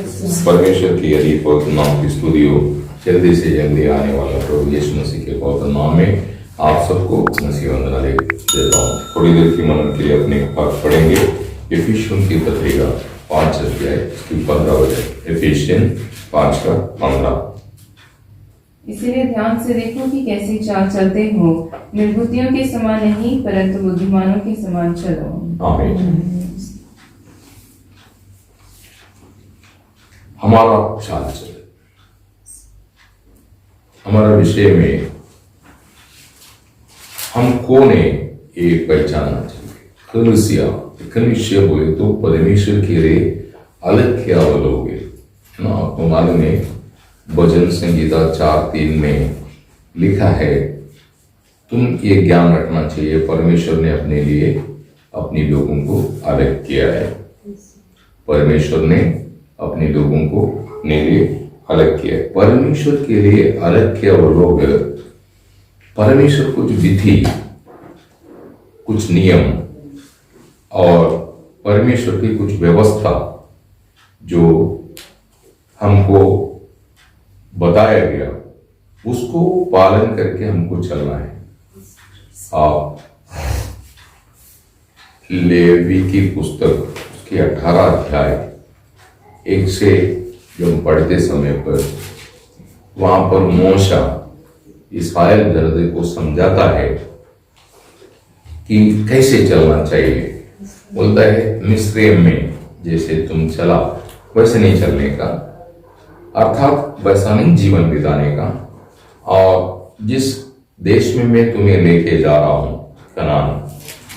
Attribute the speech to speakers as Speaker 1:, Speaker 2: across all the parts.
Speaker 1: परमेश्वर की यदि पवित्र नाम की स्तुति हो, जल्दी से जल्दी आने वाला प्रभु यीशु मसीह के पवित्र नाम में आप सबको मसीह वंदना देता हूँ। थोड़ी देर की मनन के लिए अपने पाठ पढ़ेंगे इफिसियन की पत्रिका 5 अध्याय उसकी 15 वचन। इफिसियन 5:15।
Speaker 2: इसीलिए ध्यान से देखो कि कैसी चाल चलते हो, निर्बुद्धियों के समान नहीं परंतु बुद्धिमानों के समान चलो।
Speaker 1: आमीन। हमारा चाल चल, हमारा विषय में हम कौन है ये पहचानना चाहिए। कलीसिया बोले तो परमेश्वर के लिए अलग क्या लोग है ना। आपको मालूम है भजन संगीता 4:3 में लिखा है, तुम ये ज्ञान रखना चाहिए परमेश्वर ने अपने लिए अपने लोगों को अलग किया है। परमेश्वर ने अपने लोगों को अपने लिए अलग किया है। परमेश्वर के लिए अलग किया वो लोग, परमेश्वर कुछ विधि, कुछ नियम और परमेश्वर की कुछ व्यवस्था जो हमको बताया गया, उसको पालन करके हमको चलना है। आप लेवी की पुस्तक उसके 18 अध्याय 1 से जब पढ़ते समय पर वहां पर मूसा इस्राएल दर्दे को समझाता है कि कैसे चलना चाहिए। बोलता है मिस्र में जैसे तुम चला वैसे नहीं चलने का, अर्थात वैसा नहीं जीवन बिताने का। और जिस देश में मैं तुम्हें लेके जा रहा हूं कनान,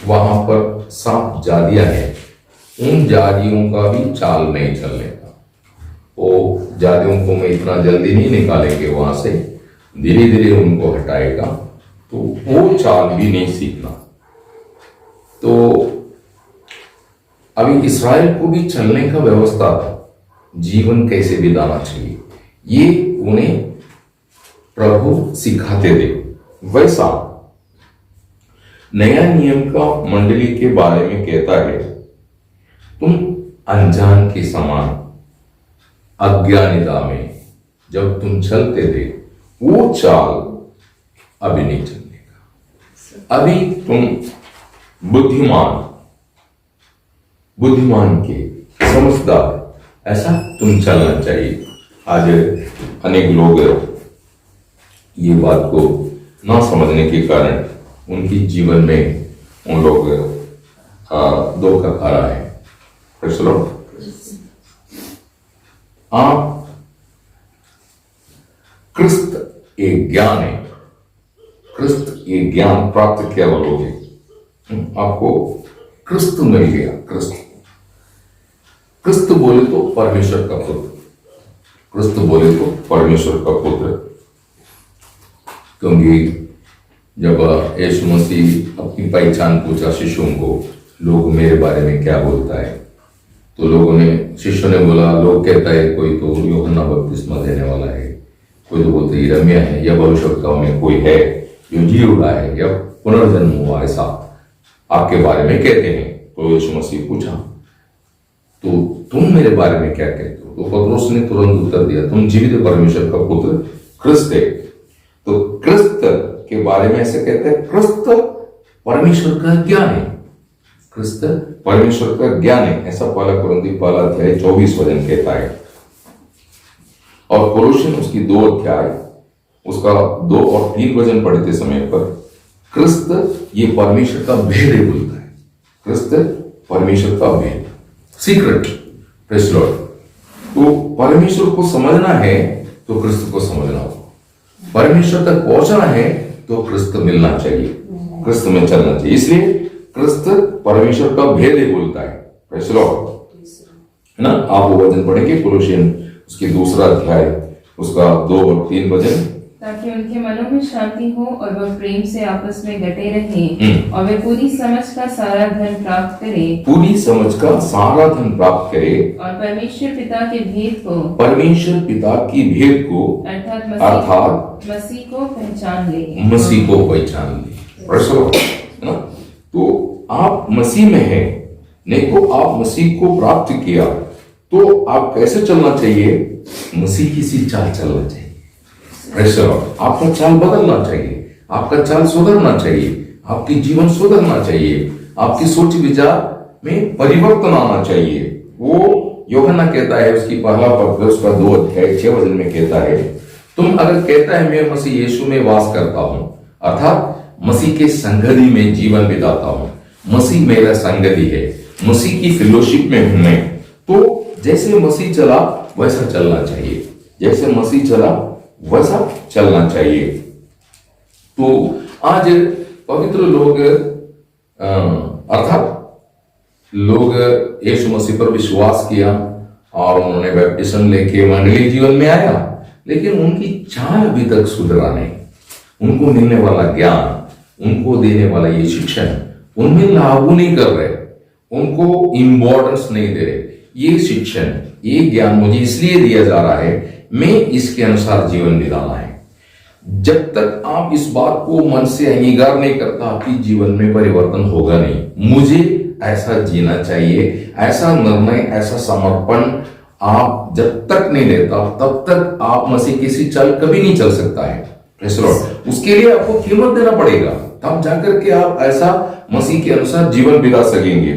Speaker 1: वहां पर 7 जातियां हैं, उन जातियों का भी चाल नहीं चलने का। वो जातियों को मैं इतना जल्दी नहीं निकालेंगे वहां से, धीरे धीरे उनको हटाएगा, तो वो चाल भी नहीं सीखना। तो अभी इस्राएल को भी चलने का व्यवस्था था, जीवन कैसे बिताना चाहिए ये उन्हें प्रभु सिखाते थे। वैसा नया नियम का मंडली के बारे में कहता है, तुम अनजान के समान अज्ञानिता में जब तुम चलते थे, वो चाल अभी नहीं चलने का। अभी तुम बुद्धिमान के समझदार, ऐसा तुम चलना चाहिए। आज अनेक लोग ये बात को ना समझने के कारण उनकी जीवन में उन लोग धोखा खा रहा है। आप क्रिस्त एक ज्ञान है, क्रिस्त एक ज्ञान प्राप्त किया वो लोग हैं। आपको क्रिस्त मिल गया। क्रिस्त बोले तो परमेश्वर का पुत्र, क्रिस्त बोले तो परमेश्वर का पुत्र। क्योंकि जब यीशु मसीह अपनी पहचान पूछा शिष्यों को, लोग मेरे बारे में क्या बोलता है, तो लोगों ने, शिष्यों ने बोला, लोग कहता है कोई तो यूहन्ना बपतिस्मा देने वाला है, कोई तो बोलते यिर्मयाह है, या भविष्यवक्ताओं में कोई है जो जी उड़ा है या पुनर्जन्म हुआ, ऐसा आपके बारे में कहते हैं। तो यीशु मसीह पूछा, तो तुम मेरे बारे में क्या कहते हो? तो पतरस ने तुरंत उत्तर दिया, तुम जीवित परमेश्वर का पुत्र क्रिस्त है। तो क्रिस्त के बारे में ऐसे कहते हैं, क्रिस्त परमेश्वर का ज्ञान है, क्रिस्त परमेश्वर का ज्ञान है, ऐसा 1 कुरिन्थी 1 अध्याय 24 वचन कहता है। और कोलोसियन उसकी 2 अध्याय उसका 2 और 3 वचन पढ़ते समय पर क्रिस्त ये परमेश्वर का भेद बोलता है। क्रिस्त परमेश्वर का भेद, सीक्रेट। Praise Lord. तो परमेश्वर को समझना है तो क्रिस्त को समझना हो, परमेश्वर तक पहुंचना है तो क्रिस्त मिलना चाहिए, क्रिस्त में चलना चाहिए। इसलिए क्रिस्त परमेश्वर का भेद बोलता है। प्रेज़ लॉर्ड, है ना। आप वो वचन पढ़ेंगे कोलोसियन उसकी 2 अध्याय उसका 2 और 3 वचन,
Speaker 2: ताकि उनके मनों में शांति हो और वह प्रेम से आपस में डटे रहें और वे पूरी समझ का सारा धन प्राप्त करें,
Speaker 1: पूरी समझ का सारा धन प्राप्त करे
Speaker 2: और परमेश्वर पिता के भेद को,
Speaker 1: परमेश्वर पिता की भेद को
Speaker 2: अर्थात मसीह को पहचान ले,
Speaker 1: मसीह को पहचान ले, है ना। तो आप मसीह में हैं, नहीं तो आप मसीह को प्राप्त किया, तो आप कैसे चलना चाहिए? मसीह की सी चाल चलना चाहिए। Praise the Lord. आपका चाल बदलना चाहिए, आपका चाल सुधरना चाहिए, आपकी जीवन सुधरना चाहिए, आपकी सोच विचार में परिवर्तन आना चाहिए। वो यूहन्ना कहता है, उसकी पहला पत्र उसका 2 अध्याय 6 वचन में कहता है, तुम अगर कहता है मैं मसीह यीशु में वास करता हूं, अर्थात मसीह के संगति में जीवन बिताता हूं, मसीह मेरा संगति है, मसीह की फेलोशिप में हूं मैं, तो जैसे मसीह चला वैसा चलना चाहिए, जैसे मसीह चला वैसा चलना चाहिए। तो आज पवित्र लोग अर्थात लोग यीशु मसीह पर विश्वास किया और उन्होंने बैप्टिज्म लेके मंडलीय जीवन में आया, लेकिन उनकी चाल अभी तक सुधरा नहीं। उनको मिलने वाला ज्ञान, उनको देने वाला ये शिक्षण उनमें लागू नहीं कर रहे, उनको इम्पोर्टेंस नहीं दे रहे। ये शिक्षण, ये ज्ञान मुझे इसलिए दिया जा रहा है, मैं इसके अनुसार जीवन बिताना है। जब तक आप इस बात को मन से अंगीकार नहीं करता, आपकी जीवन में परिवर्तन होगा नहीं। मुझे ऐसा जीना चाहिए, ऐसा निर्णय, ऐसा समर्पण आप जब तक नहीं लेता, तब तक आप मसीह की सी चाल कभी नहीं चल सकता है। Praise the Lord. उसके लिए आपको कीमत देना पड़ेगा, तब जाकर के आप ऐसा मसीह के अनुसार जीवन बिता सकेंगे।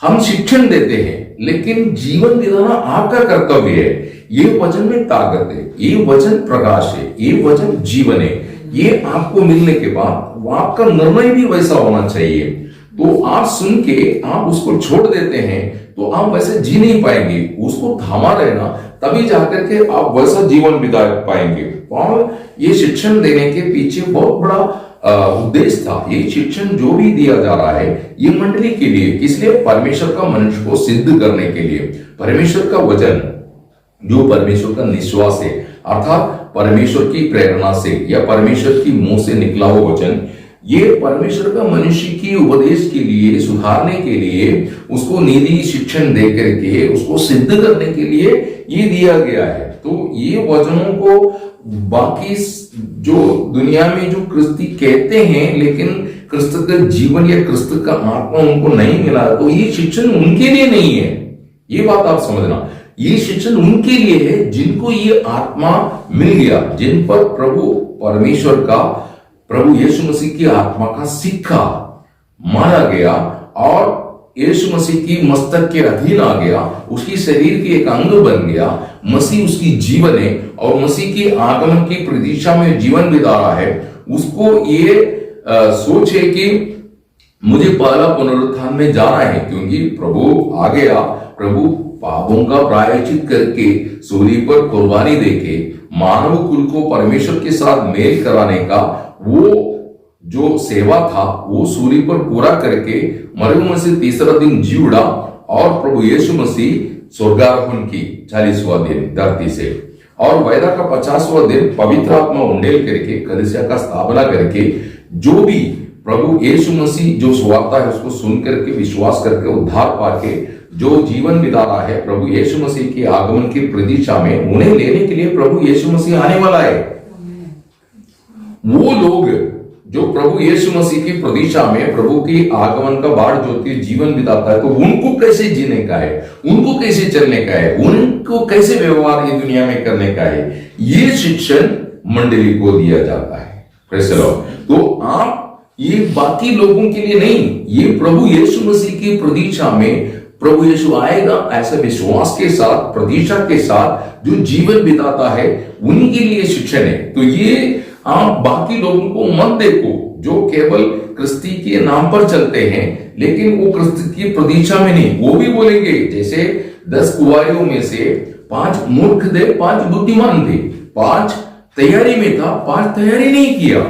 Speaker 1: हम शिक्षण देते हैं, लेकिन जीवन बिताना आपका कर्तव्य है। ये वचन में ताकत है, ये वचन प्रकाश है, ये वचन जीवन है। ये आपको मिलने के बाद आपका निर्णय भी वैसा होना चाहिए। तो आप सुन के आप उसको छोड़ देते हैं तो आप वैसे जी नहीं पाएंगे। उसको थामा रहना, तभी जाकर के आप वैसा जीवन बिता पाएंगे। और ये शिक्षण देने के पीछे बहुत बड़ा उद्देश्य था। ये शिक्षण जो भी दिया जा रहा है, ये मंडली के लिए, इसलिए परमेश्वर का मनुष्य को सिद्ध करने के लिए। परमेश्वर का वचन जो परमेश्वर का निश्वास है, अर्थात परमेश्वर की प्रेरणा से या परमेश्वर की मुंह से निकला हुआ वचन, ये परमेश्वर का मनुष्य की उपदेश के लिए, सुधारने के लिए, उसको नीति शिक्षण दे करके उसको सिद्ध करने के लिए ये दिया गया है। तो ये वचनों को बाकी जो दुनिया में जो क्रिस्ती कहते हैं, लेकिन क्रिस्त का जीवन या क्रिस्त का आत्मा उनको नहीं मिला, तो ये शिक्षण उनके लिए नहीं है। ये बात आप समझना, ये शिक्षण उनके लिए है जिनको ये आत्मा मिल गया, जिन पर प्रभु परमेश्वर का, प्रभु यीशु मसीह की आत्मा का सिक्का मारा गया और यीशु मसीह की मस्तक के अधीन आ गया, उसकी शरीर की एक अंग बन गया। मसीह उसकी जीवन है और मसीह की आगमन की प्रतीक्षा में जीवन बिता रहा है। उसको ये सोच है कि मुझे पहला पुनरुत्थान में जाना है, क्योंकि प्रभु आ गया। प्रभु पापों का प्रायश्चित करके सूली पर कुर्बानी देके मानव कुल को परमेश्वर के साथ मेल कराने का वो जो सेवा था, वो सूली पर पूरा करके मरे में से तीसरा दिन जी उड़ा और प्रभु यीशु मसीह स्वर्गारोहण की 40वां दिन धरती से, और वायदा का 50वां दिन पवित्र आत्मा उंडेल करके कलीसिया का स्थापना करके जो भी प्रभु यीशु मसीह जो सुवार्ता है उसको सुन करके विश्वास करके उद्धार पाके जो जीवन बिता रहा है, प्रभु यीशु मसीह के आगमन की प्रतीक्षा में, उन्हें लेने के लिए प्रभु यीशु मसीह आने वाला है। वो लोग जो प्रभु यीशु मसीह की प्रतीक्षा में प्रभु की आगमन का बाढ़ ज्योति जीवन बिताता है, तो उनको कैसे जीने का है, उनको कैसे चलने का है, उनको कैसे व्यवहार ये दुनिया में करने का है, ये शिक्षण मंडली को दिया जाता है। Praise the Lord. तो आप ये बाकी लोगों के लिए नहीं, ये प्रभु यीशु मसीह की प्रतीक्षा में प्रभु यीशु आएगा ऐसे विश्वास के साथ, प्रतीक्षा के साथ जो जीवन बिताता है, उन्हीं के लिए शिक्षण है। तो ये आप बाकी लोगों को मत देखो जो केवल क्रिस्ती के नाम पर चलते हैं, लेकिन वो क्रिस्त की प्रतीक्षा में नहीं। वो भी बोलेंगे जैसे 10 कुंवारियों में से 5 मूर्ख थे, 5 बुद्धिमान थे, 5 तैयारी में था, 5 तैयारी नहीं किया।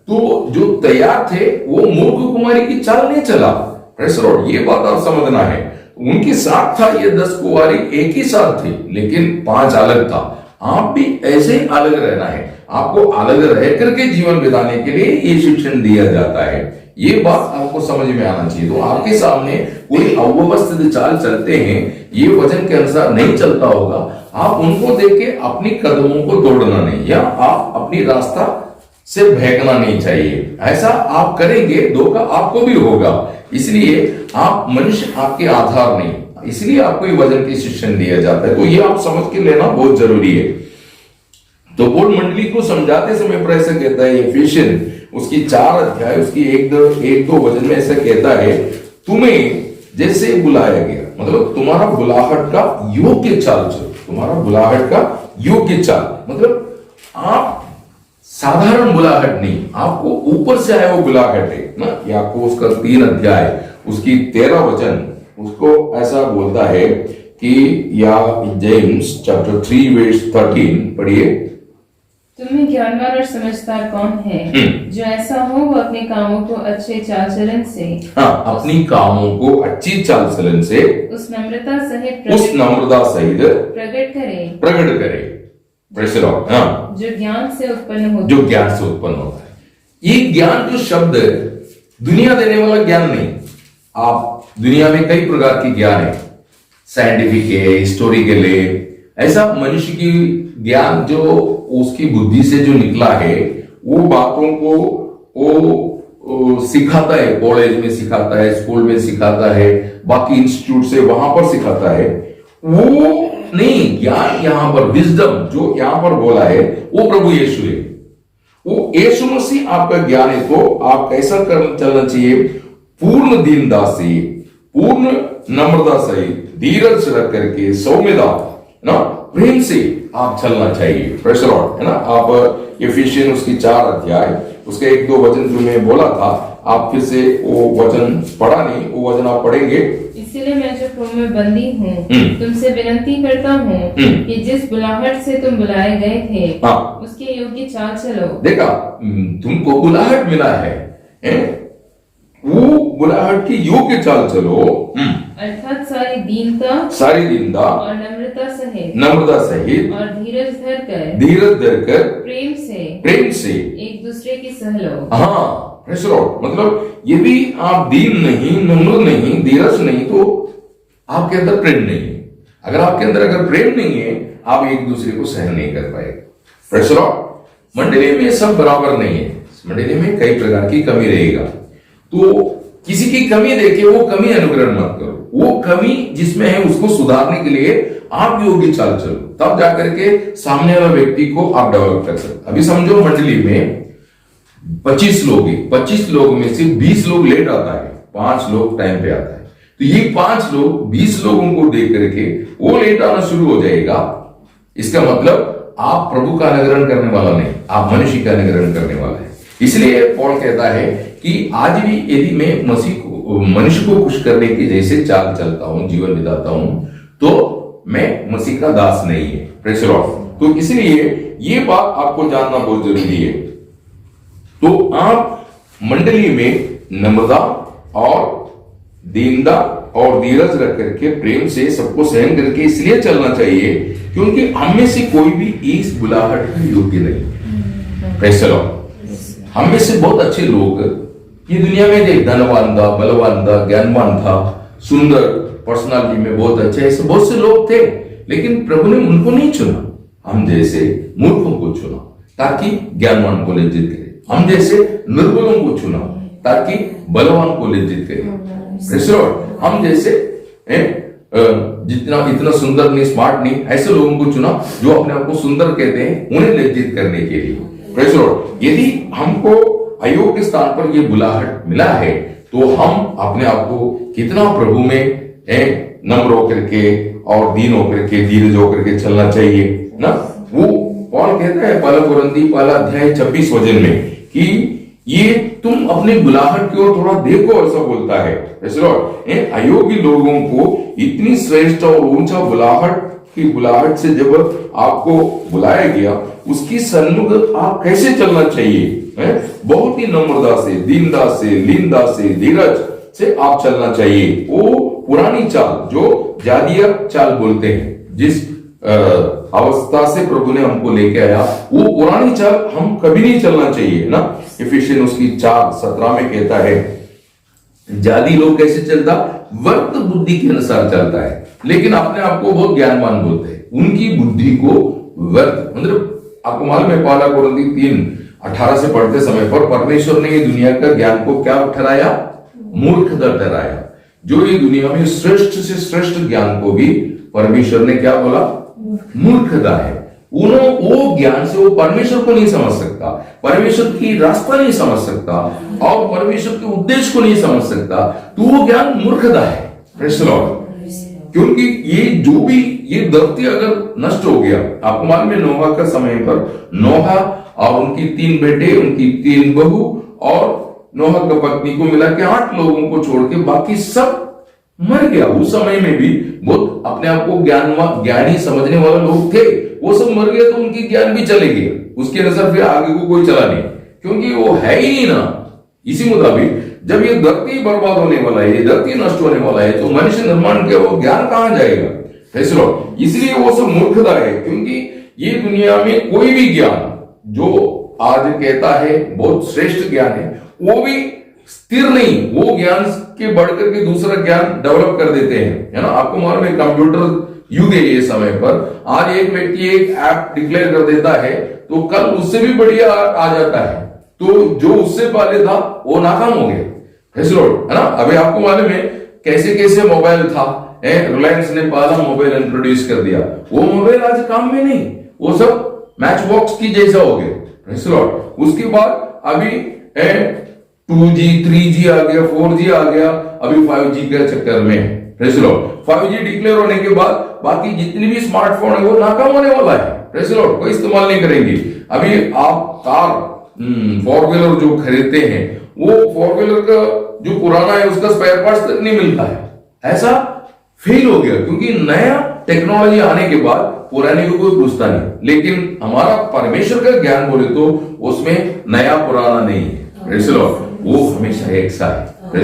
Speaker 1: तो जो तैयार थे वो मूर्ख कुमारी की चाल नहीं चला। Praise the Lord. ये बात आप समझना है। उनके साथ था ये 10 कुंवारी एक ही साथ थी, लेकिन 5 अलग था। आप भी ऐसे ही अलग रहना है, आपको अलग रह करके जीवन बिताने के लिए ये शिक्षण दिया जाता है। ये बात आपको समझ में आना चाहिए। तो आपके सामने कोई अव्यवस्थित चाल चलते हैं, ये वचन के अनुसार नहीं चलता होगा, आप उनको देख के अपनी कदमों को तोड़ना नहीं, या आप अपनी रास्ता से भटकना नहीं चाहिए। ऐसा आप करेंगे धोखा आपको भी होगा। इसलिए आप मनुष्य आपके आधार नहीं, इसलिए आपको ये वजन के शिक्षण दिया जाता है। तो ये आप समझ के लेना बहुत जरूरी है। तो पौल मंडली को समझाते समय पर ऐसा कहता है, एफिशियन उसकी 4 अध्याय उसकी एक दो वचन में ऐसा कहता है, तुम्हें जैसे बुलाया गया, मतलब तुम्हारा बुलाहट का योग्य चाल चलो, तुम्हारा बुलाहट का योग्य चाल, मतलब आप साधारण बुलाहट नहीं, आपको ऊपर से आया वो बुलाहट है ना। याकूब उसका 3 अध्याय उसकी 13 वचन उसको ऐसा बोलता है कि, या जेम्स चैप्टर 3 वर्स 13 पढ़िए,
Speaker 2: तुम्हें ज्ञानवान और समझदार कौन है, जो ऐसा हो वो अपने कामों को अच्छे चाल चलन से,
Speaker 1: हाँ, अपनी कामों को अच्छी चाल चलन से,
Speaker 2: उस नम्रता सहित
Speaker 1: प्रकट करे। Praise the Lord. हाँ,
Speaker 2: जो ज्ञान से उत्पन्न
Speaker 1: होता है। ये ज्ञान जो शब्द दुनिया देने वाला ज्ञान नहीं। आप दुनिया में कई प्रकार की ज्ञान है, साइंटिफिक है, हिस्टोरिकल है, ऐसा मनुष्य की ज्ञान जो उसकी बुद्धि से जो निकला है वो बातों को वो सिखाता है, कॉलेज में सिखाता है, स्कूल में सिखाता है, बाकी इंस्टीट्यूट से वहां पर सिखाता है, वो नहीं। ज्ञान यहां पर विजडम जो यहां पर बोला है वो प्रभु यीशु है, वो यीशु मसीह आपका ज्ञान है। तो आप कैसा चलना चाहिए, पूर्ण दीनता से, पूर्ण नम्रता से, धीरज रख करके, सौम्यता ना, प्रेम से आप चलना चाहिए। प्रेज़ द लॉर्ड, है ना। आप एफिशियन उसकी 4 अध्याय उसके 1-2 वचन जो मैं बोला था, आप फिर से वो वचन पढ़ा नहीं, वो वचन आप पढ़ेंगे।
Speaker 2: इसलिए मैं जो प्रभु में बंदी हूँ तुमसे विनती करता हूँ कि जिस बुलाहट से तुम बुलाए गए थे उसके योग्य चाल चलो। देखा,
Speaker 1: तुमको बुलाहट मिला है, वो बुलाहट की योग्य चाल चलो,
Speaker 2: अर्थात सारी दीनता और
Speaker 1: नम्रता सहित
Speaker 2: और धीरज
Speaker 1: धरकर प्रेम से
Speaker 2: एक दूसरे की सह लो।
Speaker 1: हाँ, प्रेज़ द लॉर्ड। मतलब यदि आप दीन नहीं, नम्र नहीं, धीरज नहीं, तो आपके अंदर प्रेम नहीं है। अगर आपके अंदर प्रेम नहीं है, आप एक दूसरे को सहन नहीं कर पाएंगे। Praise the Lord. मंडली में सब बराबर नहीं है, मंडली में कई प्रकार की कमी रहेगा। तो किसी की कमी देखे वो कमी अनुकरण मत करो, वो कमी जिसमें है उसको सुधारने के लिए आप योग्य चाल चलो, तब जाकर के सामने वाला व्यक्ति को आप डेवलप कर सकते। अभी समझो मंडली में 25 लोग हैं, 25 लोग में से 20 लोग लेट आता है, 5 लोग टाइम पे आता है। तो ये 5 लोग 20 लोगों को देख करके वो लेट आना शुरू हो जाएगा। इसका मतलब आप प्रभु का अनुकरण करने वाला नहीं, आप मनुष्य का अनुकरण करने वाला है। इसलिए पौल कहता है कि आज भी यदि मैं मनुष्य को खुश करने की जैसे चाल चलता हूं, जीवन बिताता हूं, तो मैं मसीह का दास नहीं है। Praise the Lord. तो इसलिए ये बात आपको जानना बहुत जरूरी है। तो आप मंडली में नम्रता और दीनता और धीरज रख करके प्रेम से सबको सहन करके इसलिए चलना चाहिए क्योंकि हम में से कोई भी इस बुलाहट के योग्य नहीं। Praise the Lord. हम में से बहुत अच्छे लोग ये दुनिया में थे, धनवान था, बलवान था, ज्ञानवान था, सुंदर पर्सनालिटी में बहुत अच्छे, ऐसे बहुत से लोग थे, लेकिन प्रभु ने उनको नहीं चुना। हम जैसे मूर्खों को चुना ताकि ज्ञानवान को लज्जित करे, हम जैसे निर्बलों को चुना ताकि बलवान को लज्जित करे। हम जैसे जितना इतना सुंदर नहीं, स्मार्ट नहीं, ऐसे लोगों को चुना जो अपने आप को सुंदर कहते हैं, उन्हें लज्जित करने के लिए। Praise the Lord. यदि हमको अयोग्य स्थान पर ये बुलाहट मिला है तो हम अपने आप को कितना प्रभु में नम्र होकर के और दीन होकर के, धीरज होकर के चलना चाहिए ना। वो पौल कहता है 1 कोरिन्थी 1 अध्याय 26 वचन में कि ये तुम अपने बुलाहट की ओर थोड़ा देखो, ऐसा बोलता है। Praise the Lord. अयोग्य लोगों को इतनी श्रेष्ठ और ऊंचा बुलाहट से जब आपको बुलाया गया, उसकी सन्मुख आप कैसे चलना चाहिए, बहुत ही नम्रता से, दीनता से, लीनता से, धीरज से आप चलना चाहिए। वो पुरानी चाल जो जादिया चाल बोलते हैं, जिस अवस्था से प्रभु ने हमको लेके आया, वो पुरानी चाल हम कभी नहीं चलना चाहिए ना। एफिशियन उसकी 4:17 में कहता है, जादी लोग कैसे चलता, वर्त बुद्धि के अनुसार चलता है, लेकिन अपने आप को बहुत ज्ञानवान बोलते हैं। उनकी बुद्धि को वर्त, मतलब आपको मालूम है 1 कोरिन्थी 3:18 से पढ़ते समय पर परमेश्वर ने दुनिया का ज्ञान को क्या ठहराया, मूर्खता ठहराया। जो ये दुनिया में श्रेष्ठ से श्रेष्ठ ज्ञान को भी परमेश्वर ने क्या बोला? मूर्खता है। वो ज्ञान से वो परमेश्वर को नहीं समझ सकता, परमेश्वर की रास्ता नहीं समझ सकता और परमेश्वर के उद्देश्य को नहीं समझ सकता, तो वो ज्ञान मूर्खता है। Praise the Lord. क्योंकि ये जो भी ये धरती अगर नष्ट हो गया, आपको मालूम है नोहा का समय पर नोहा और उनकी 3 बेटे, उनकी 3 बहू और नोहा की पत्नी को मिला के 8 लोगों को छोड़ के बाकी सब मर गया। उस समय में भी बहुत अपने आप को ज्ञानी समझने वाले लोग थे, वो सब मर गए तो उनकी ज्ञान भी चले गए, उसके अनुसार फिर आगे को कोई चला नहीं, क्योंकि वो है ही नहीं ना। इसी मुताबिक जब ये धरती बर्बाद होने वाला है, ये धरती नष्ट होने वाला है, तो मनुष्य निर्माण के वो ज्ञान कहां जाएगा? इसलिए वो सब मूर्खता है, क्योंकि ये दुनिया में कोई भी ज्ञान जो आज कहता है बहुत श्रेष्ठ ज्ञान है, वो भी स्थिर नहीं, वो ज्ञान के बढ़कर के दूसरा ज्ञान डेवलप कर देते हैं, है ना। आपको मालूम है कंप्यूटर युग है ये समय पर, आज एक व्यक्ति एक ऐप डिक्लेयर कर देता है तो कल उससे भी बढ़िया आ जाता है, तो जो उससे पहले था वो नाकाम हो गया, है ना। अभी आपको मालूम है कैसे कैसे मोबाइल था, रिलायंस ने पहला मोबाइल इंट्रोड्यूस कर दिया, वो मोबाइल आज काम में नहीं, वो सब मैच बॉक्स की जैसा हो गया। उसके बाद अभी 2G 3G आ गया, 4G आ गया, अभी 5G के चक्कर में 5G डिक्लेयर होने के बाद बाकी जितनी भी स्मार्टफोन है वो नाकाम होने वाला है। कोई इस्तेमाल नहीं करेंगे। अभी आप कार 4 व्हीलर जो खरीदते हैं, वो 4 व्हीलर का जो पुराना है उसका स्पेयर पार्ट्स तक नहीं मिलता है, ऐसा फेल हो गया, क्योंकि नया टेक्नोलॉजी आने के बाद पुराने को कोई पूछता नहीं। लेकिन हमारा परमेश्वर का ज्ञान बोले तो उसमें नया पुराना नहीं है, वो हमेशा एक सा है,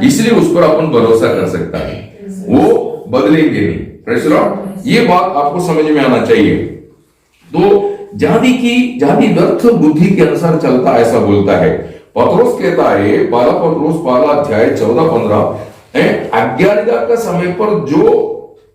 Speaker 1: इसलिए उस पर अपन भरोसा कर सकता है, वो बदलेंगे नहीं। ये बात आपको समझ में आना चाहिए। तो जाति व्यर्थ बुद्धि के अनुसार चलता, ऐसा बोलता है पत्रोस, कहता है पहला पत्रोस पहला अध्याय 14-15, अज्ञानता का समय पर जो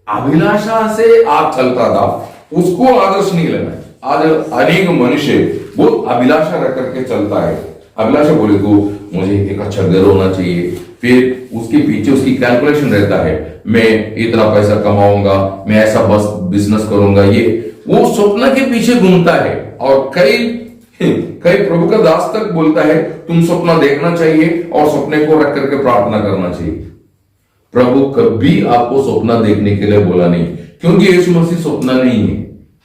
Speaker 1: अभिलाषा से आप चलता था उसको आदर्श नहीं लेना है। आज अनेक मनुष्य बहुत अभिलाषा रख करके चलता है। अभिलाषा बोले तो मुझे एक अच्छा घर होना चाहिए, फिर उसके पीछे उसकी कैलकुलेशन रहता है, मैं इतना पैसा कमाऊंगा, मैं ऐसा बस बिजनेस करूंगा, ये वो स्वप्न के पीछे घूमता है। और कई प्रभु का दास तक बोलता है तुम सपना देखना चाहिए और सपने को रख करके प्रार्थना करना चाहिए। प्रभु कभी आपको सपना देखने के लिए बोला नहीं, क्योंकि यीशु मसीह सपना नहीं है।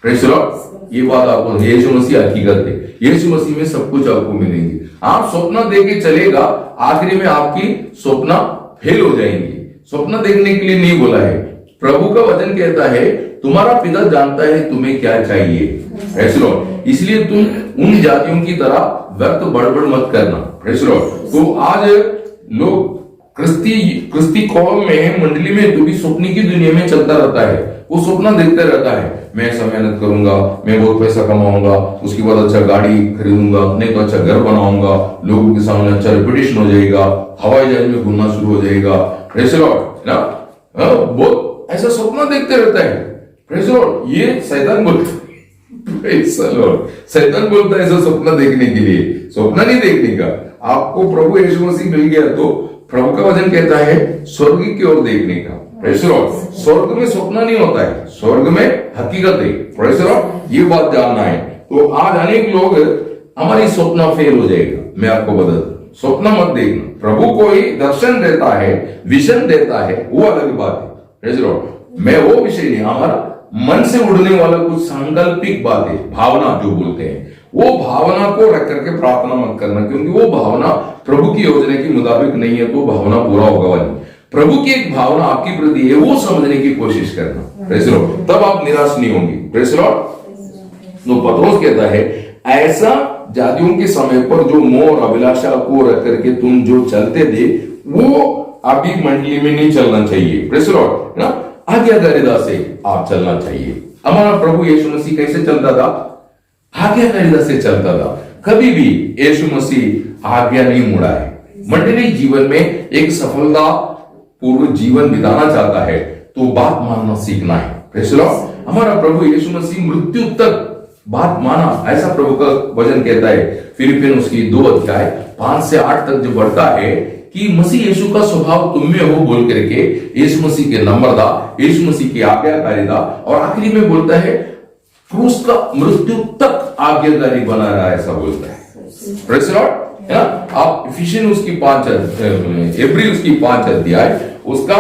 Speaker 1: Praise the Lord. ये बात आपको, यीशु मसीह हकीकत है, यीशु मसीह में सब कुछ आपको मिलेंगे। आप सपना देके चलेगा, आखिरी में आपकी सपना फेल हो जाएंगी। सपना देखने के लिए नहीं बोला है। प्रभु का वचन कहता है तुम्हारा पिता जानता है तुम्हें क्या चाहिए। Praise the Lord. इसलिए तुम उन जातियों की तरह व्यर्थ बड़बड़ मत करना। Praise the Lord. तो आज लोग क्रिस्ती कौम में, मंडली में तो भी सपने की दुनिया में चलता रहता है, वो सपना देखते रहता है, मैं ऐसा मेहनत करूंगा, मैं बहुत पैसा कमाऊंगा, उसके बाद अच्छा गाड़ी खरीदूंगा, नहीं तो अच्छा घर बनाऊंगा, लोगों के सामने अच्छा रेपुटेशन हो जाएगा, हवाई जहाज में घूमना शुरू हो जाएगा। Praise the Lord. ना बहुत ऐसा सपना देखते रहता है। Praise the Lord. ये शैतान बोलता है, शैतान बोलता है ऐसा सपना देखने के लिए, सपना नहीं देखने का। आपको प्रभु यीशु मसीह मिल गया तो प्रभु का वचन कहता है स्वर्ग की ओर देखने का। Praise the Lord. स्वर्ग में सपना नहीं होता है, स्वर्ग में हकीकत है। Praise the Lord. ये बात जानना है। तो आज अनेक लोग हमारी सपना फेल हो जाएगा, मैं आपको बता दूं, सपना मत देखना। प्रभु कोई दर्शन देता है, विजन देता है, वो अलग बात है। Praise the Lord. मैं वो विषय नहीं, हमारा मन से उड़ने वाला कुछ सांकल्पिक बात है, भावना जो बोलते हैं, वो भावना को रख करके प्रार्थना मत करना, क्योंकि वो भावना प्रभु की योजना के मुताबिक नहीं है, तो भावना पूरा होगा नहीं। प्रभु की एक भावना आपकी प्रति है, वो समझने की कोशिश करना। Praise the Lord. तब आप निराश नहीं होंगे। Praise the Lord. तो पत्रोस कहता है ऐसा जातियों के समय पर जो मोह और अभिलाषा को रख करके तुम जो चलते थे, वो अभी मंडली में नहीं चलना चाहिए। Praise the Lord. ना आज्ञाकारिता से आप चलना चाहिए। हमारा प्रभु यीशु मसीह कैसे चलता था? आज्ञाकारिता से चलता था। कभी भी यीशु मसीह आज्ञा नहीं मुड़ा है। मंडली जीवन में एक सफलता पूर्व जीवन बिताना चाहता है तो बात मानना सीखना है। Praise the Lord. हमारा प्रभु यीशु मसीह मृत्यु तक बात माना, ऐसा प्रभु का वचन कहता है। फिलिपियन उसकी 2 अध्याय 5 से 8 तक जो बढ़ता है, कि मसीह यीशु का स्वभाव तुम में हो बोल करके यीशु मसीह के नम्रता, यीशु मसीह की आज्ञाकारिता, और आखिरी में बोलता है क्रूस का मृत्यु तक आज्ञाकारी बना रहा, ऐसा बोलता है। प्रेज़ द लॉर्ड, है ना। आप इफिशियन उसकी 5 एब्री उसकी 5 अध्याय उसका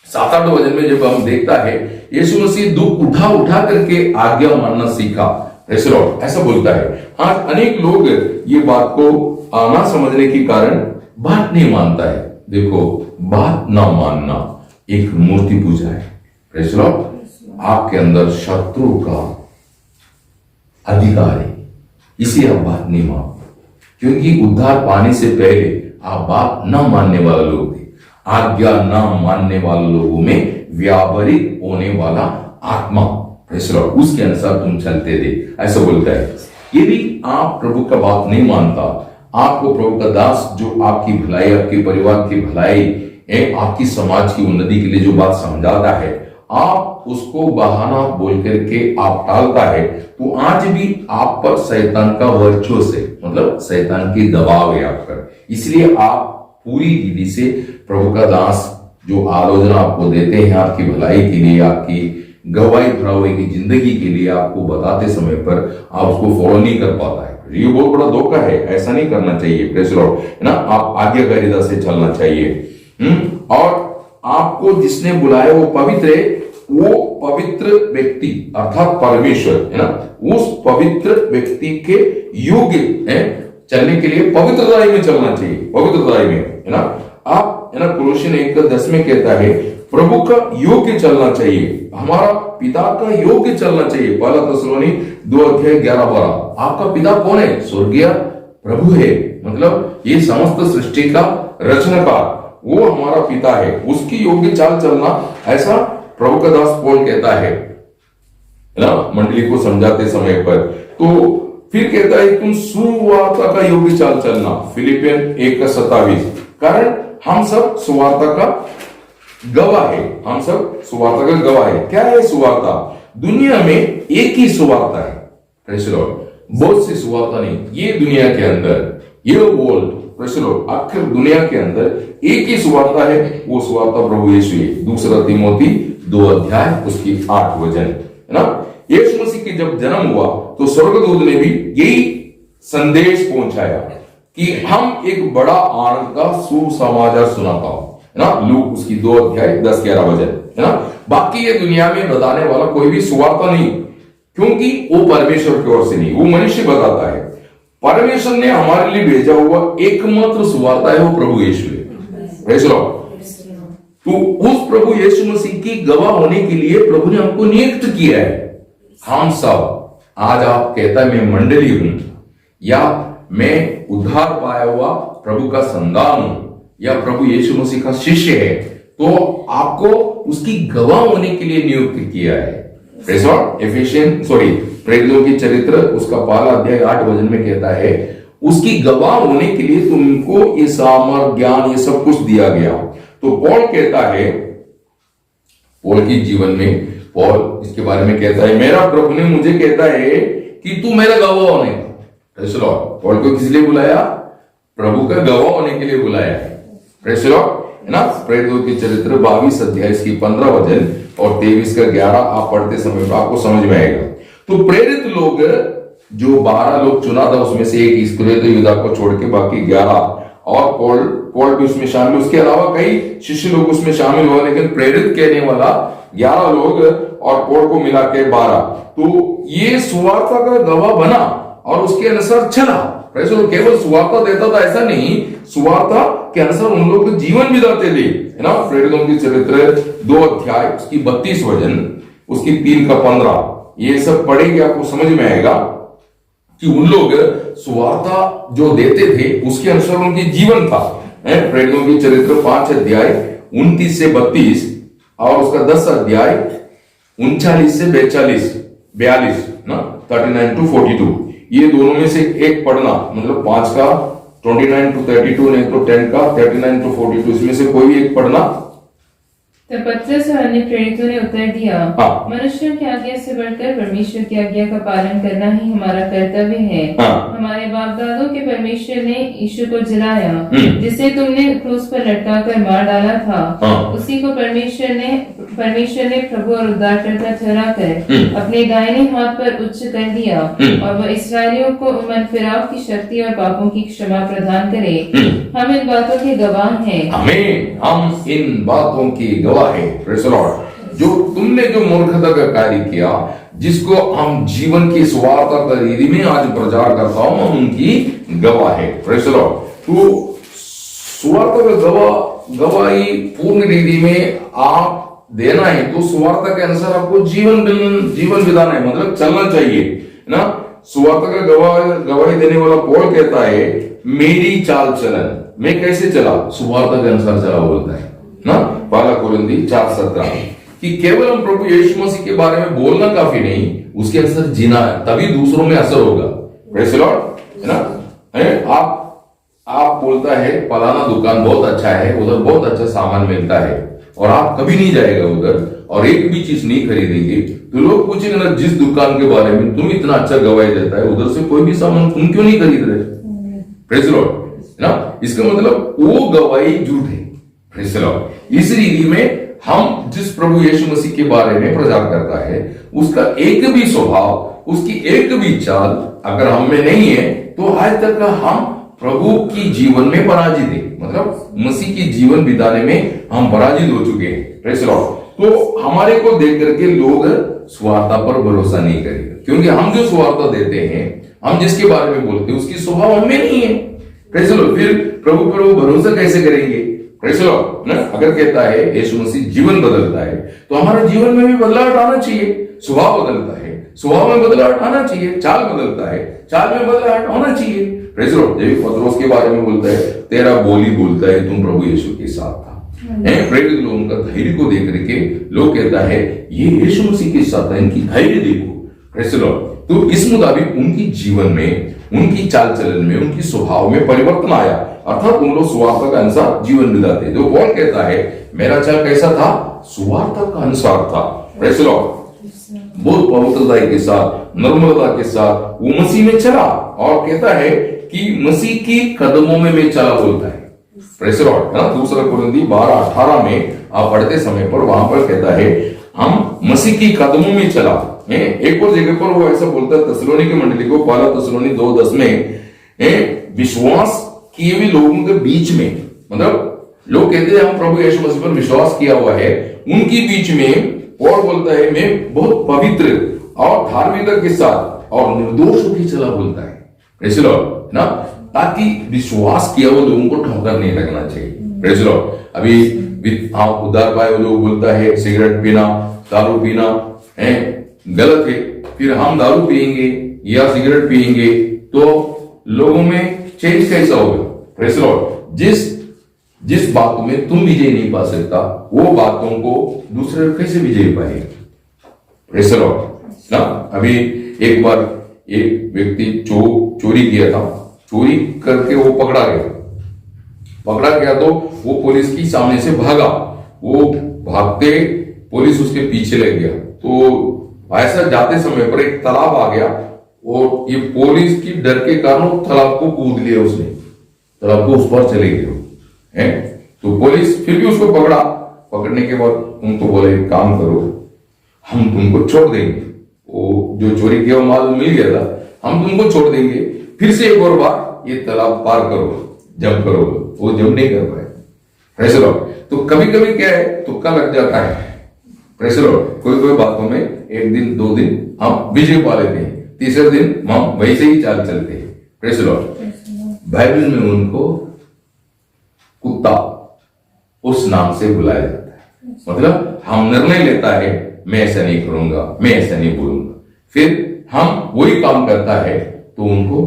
Speaker 1: 7-8 वचन में जब हम देखता है यीशु मसीह दुख उठा उठा करके आज्ञा मानना सीखा, प्रेज़ द लॉर्ड, ऐसा बोलता है। आज अनेक लोग ये बात को ना समझने के कारण बात नहीं मानता है। देखो, बात ना मानना एक मूर्ति पूजा है, प्रेज़ द लॉर्ड। आपके अंदर शत्रु का अधिकार है, इसी आप बात नहीं मानते, क्योंकि उद्धार पाने से पहले आप बात ना मानने वाले लोग थे। आज्ञा ना मानने वाले लोगों में व्यावहारिक होने वाला आत्मा, उसके अनुसार तुम चलते थे, ऐसा बोलता है। यदि आप प्रभु का बात नहीं मानता, आपको प्रभु का दास जो आपकी भलाई, आपके परिवार की भलाई, आपकी समाज की उन्नति के लिए जो बात समझाता है, आप उसको बहाना बोल करके आप टालता है, तो आज भी आप पर शैतान का वर्चस्व है, मतलब शैतान की दबाव है आप पर। इसलिए आप पूरी विधि से प्रभु का दास जो आलोचना आपको देते हैं आपकी भलाई के लिए, आपकी गवाही भरावे की जिंदगी के लिए आपको बताते समय पर आप उसको फॉलो नहीं कर पाता है। ये बहुत बड़ा धोखा है, ऐसा नहीं करना चाहिए, प्रेज़ द लॉर्ड, है ना। आप आज्ञाकारिता से चलना चाहिए। और आपको जिसने बुलाया वो पवित्र है, वो पवित्र व्यक्ति अर्थात परमेश्वर, है ना, उस पवित्र व्यक्ति के योग्य है चलने के लिए पवित्रता में चलना चाहिए, पवित्रता में, है ना। आप, है ना, कोलोसियन 1:10 में कहता है प्रभु का योग्य चलना चाहिए, हमारा पिता का योग्य चलना चाहिए। 1 थिस्सलुनी 2:11-12। आपका पिता कौन है? स्वर्गीय प्रभु है, मतलब ये समस्त सृष्टि का रचनाकार, वो हमारा पिता है, उसकी योग्य चाल चलना, ऐसा प्रभु का दास पौल कहता है ना, मंडली को समझाते समय पर। तो फिर कहता है तुम सुवार्ता का योग्य चाल चलना, फिलिपियन 1:27। कारण हम सब सुवार्ता का गवाह है, हम सब सुवार्ता का गवाह है। क्या है सुवार्ता? दुनिया में एक ही सुवार्ता है, प्रेज़ द लॉर्ड, बहुत सी सुवार्ता नहीं। ये दुनिया के अंदर, ये वर्ल्ड, प्रेज़ द लॉर्ड, आखिर दुनिया के अंदर एक ही सुवार्ता है, वो सुवार्ता प्रभु यीशु है। 2 तीमोथी 2 उसकी 8 वचन, है ना। यीशु मसीह की जब जन्म हुआ तो स्वर्गदूत ने भी यही संदेश पहुंचाया कि हम एक बड़ा आनंद का सुसमाचार सुनाता हूं, है ना। लूक उसकी 2:10-11 वचन, है ना। बाकी ये दुनिया में बताने वाला कोई भी सुवार्ता नहीं, क्योंकि वो परमेश्वर की ओर से नहीं, वो मनुष्य बताता है। परमेश्वर ने हमारे लिए भेजा हुआ एकमात्र सुवार्ता है, वो प्रभु यीशु है, प्रेज़ द लॉर्ड। तो उस प्रभु यीशु मसीह की गवाह होने के लिए प्रभु ने हमको नियुक्त किया है। हम सब, आज आप कहता है मैं मंडली हूं, या मैं उद्धार पाया हुआ प्रभु का संतान हूं, या प्रभु यीशु मसीह का शिष्य है, तो आपको उसकी गवाह होने के लिए नियुक्त किया है। Praise the Lord. प्रेरितों की चरित्र उसका 1 अध्याय 8 वचन में कहता है उसकी गवाह होने के लिए तुमको ये सामर्थ, ज्ञान, ये सब कुछ दिया गया। तो पौल कहता है, पौल के जीवन में पौल इसके बारे में कहता है, मेरा प्रभु ने मुझे कहता है कि तू मेरा गवाह होने। Praise the Lord. पौल को किस लिए बुलाया? प्रभु का गवाह होने के लिए बुलाया है, प्रेज़ द लॉर्ड, है ना। प्रेरितों की चरित्र 22 अध्याय इसकी 15 वचन और 23-11 आप पढ़ते समय तो आपको समझ में आएगा। तो प्रेरित लोग जो 12 लोग चुना था, उसमें से एक इस्करियोत यूदा को छोड़ के बाकी 11, और पौल भी उसमें शामिल, उसके अलावा कई शिष्य लोग उसमें शामिल हुए, लेकिन प्रेरित कहने वाला 11 लोग और पौल को मिला के 12। तो ये सुवार्ता का गवाह बना और उसके अनुसार चला। केवल सुवार्ता देता था ऐसा नहीं, सुवार्ता के अनुसार उन लोग जीवन बिताते थे, है ना। प्रेरितों की चरित्र 2 अध्याय उसकी 32 वचन, उसकी 3-15, ये सब पढ़ेंगे आपको समझ में आएगा कि उन लोग सुवार्ता जो देते थे उसके अनुसार उनकी जीवन था। प्रेरितों की चरित्र 5 अध्याय 29 से 32 और उसका 10 अध्याय 39 से 42 ना, 39-42, ये दोनों में से एक पढ़ना, मतलब 5 का 29-32 नहीं तो 10 का 39-42, इसमें से कोई भी एक पढ़ना।
Speaker 2: तो पतरस और अन्य प्रेरितों ने उत्तर दिया,
Speaker 1: हाँ।
Speaker 2: मनुष्यों की आज्ञा से बढ़कर परमेश्वर की आज्ञा का पालन करना ही हमारा कर्तव्य है।
Speaker 1: हाँ।
Speaker 2: हमारे बाप दादों के परमेश्वर ने यीशु को जलाया, जिसे तुमने क्रूस पर लटकाकर मार डाला था।
Speaker 1: हाँ।
Speaker 2: उसी को परमेश्वर ने प्रभु और उद्धारकर्ता ठहरा कर अपने दाहिने हाथ पर उच्च कर दिया, और वह इसराइलियों को मनफिराव की शक्ति और पापों की क्षमा प्रदान करे। हम इन बातों के गवाह हैं।
Speaker 1: आमीन। हम इन बातों की गवाह हैं। Praise the Lord. जो तुमने जो मूर्खता का कार्य किया, जिसको हम जीवन की सुवार्ता का रीति में आज प्रचार करता हूं, हम उनकी गवाह है। Praise the Lord. तो सुवार्ता का गवाही पूर्ण रीति में आप देना है तो सुवार्ता के अनुसार आपको जीवन बिताना है, मतलब चलना चाहिए ना। सुवार्ता का गवाही देने वाला पौल कहता है, मेरी चाल चलन मैं कैसे चला, सुवार्ता के अनुसार चला बोलता है ना। पहला कोरिन्थी 4:17 कि केवल हम प्रभु यीशु मसीह के बारे में बोलना काफी नहीं, उसके अनुसार जीना है, तभी दूसरों में असर होगा। प्रेज़ द लॉर्ड, है ना। आप बोलता है फलाना दुकान बहुत अच्छा है, उधर बहुत अच्छा सामान मिलता है, और आप कभी नहीं जाएगा उधर और एक भी चीज नहीं खरीदेंगे, तो लोग पूछेंगे ना, जिस दुकान के बारे में तुम इतना अच्छा गवाही देता है, उधर से कोई भी सामान तुम क्यों नहीं खरीद रहे। प्रेज़ द लॉर्ड, है ना। इसका मतलब वो गवाही झूठ है। Praise the Lord. इस रीति में हम जिस प्रभु यीशु मसीह के बारे में प्रचार करता है, उसका एक भी स्वभाव, उसकी एक भी चाल अगर हम में नहीं है, तो आज तक हम प्रभु की जीवन में पराजित है, मतलब मसीह की जीवन बिताने में हम पराजित हो चुके हैं। Praise the Lord. तो हमारे को देख करके लोग सुवार्ता पर भरोसा नहीं करेंगे, क्योंकि हम जो सुवार्ता देते हैं, हम जिसके बारे में बोलते हैं, उसकी स्वभाव हमें नहीं है। Praise the Lord. फिर प्रभु पर वो भरोसा कैसे करेंगे। प्रेज़ द लॉर्ड ना। अगर कहता है यीशु मसीह जीवन बदलता है, तो हमारे जीवन में भी बदलाव आना चाहिए। स्वभाव बदलता है, स्वभाव में बदलाव आना चाहिए। चाल बदलता है, चाल में बदलाव आना चाहिए। Praise the Lord. जब पतरस के बारे में बोलता है, तेरा बोली बोलता है तुम प्रभु यीशु के साथ था। प्रेरित लोगों का धैर्य को देख करके लोग कहता है ये यीशु मसीह के साथ है, इनकी धैर्य देखो। Praise the Lord. तो इस मुताबिक उनकी जीवन में, उनकी चाल चलन में, उनकी स्वभाव में परिवर्तन आया, अर्थात उन लोग सुवार्ता का अनुसार जीवन बिताते। जो पौल कहता है मेरा चाल कैसा था, सुवार्ता का अनुसार था। Praise the Lord. बहुत पवित्रता के साथ, नम्रता के साथ वो मसीह में चला, और कहता है कि मसीह की कदमों में मैं चला बोलता है। Praise the Lord. दूसरा कोरिन्थी 12:18 में आप पढ़ते समय पर वहां पर कहता है हम मसीह की कदमों में चला। एक और जगह पर वो ऐसा बोलता है थिस्सलुनीके मंडली को, पहला थिस्सलुनी 2:10 में, विश्वास किए हुए लोगों के बीच में, मतलब लोग कहते हैं हम प्रभु यीशु मसीह पर विश्वास किया हुआ है, उनके बीच में पौल बोलता है मैं बहुत पवित्र और धार्मिकता के साथ और निर्दोष होकर चला बोलता है। प्रेज़ द लॉर्ड ना, ताकि विश्वास किया हुआ लोगों को ठोकर नहीं लगना चाहिए। Praise the Lord. अभी उद्धार पाए लोग बोलता है सिगरेट पीना, दारू पीना है गलत है, फिर हम दारू पिएंगे या सिगरेट पिएंगे तो लोगों में चेंज कैसा होगा। Praise the Lord. जिस बातों में तुम विजय नहीं पा सकता, वो बातों को दूसरे कैसे विजय पाएगा। प्रेज़ द लॉर्ड ना। अभी एक बार एक व्यक्ति चोरी किया था, चोरी करके वो पकड़ा गया तो वो पुलिस की सामने से भागा, वो भागते पुलिस उसके पीछे लग गया, तो ऐसा जाते समय पर एक तालाब आ गया, और ये पुलिस की डर के कारण तालाब को कूद लिया उसने, तालाब को उस पर चले गए। तो पुलिस फिर भी उसको पकड़ने के बाद उनको बोले काम करो, हम तुमको छोड़ देंगे, वो जो चोरी किया वो माल मिल गया था, हम तुमको छोड़ देंगे, फिर से एक और बार ये तालाब पार करो, जंप करो। वो जंप नहीं कर पाए। Praise the Lord. तो कभी कभी क्या है, तुक्का लग जाता है। Praise the Lord. कोई बातों में एक दिन 2 दिन हम विजय पा लेते हैं, तीसरे दिन हम वैसे ही चाल चलते हैं। Praise the Lord. बाइबल में उनको कुत्ता उस नाम से बुलाया जाता है, मतलब हम निर्णय लेता है मैं ऐसा नहीं करूंगा, मैं ऐसा नहीं बोलूंगा, फिर हम वही काम करता है तो उनको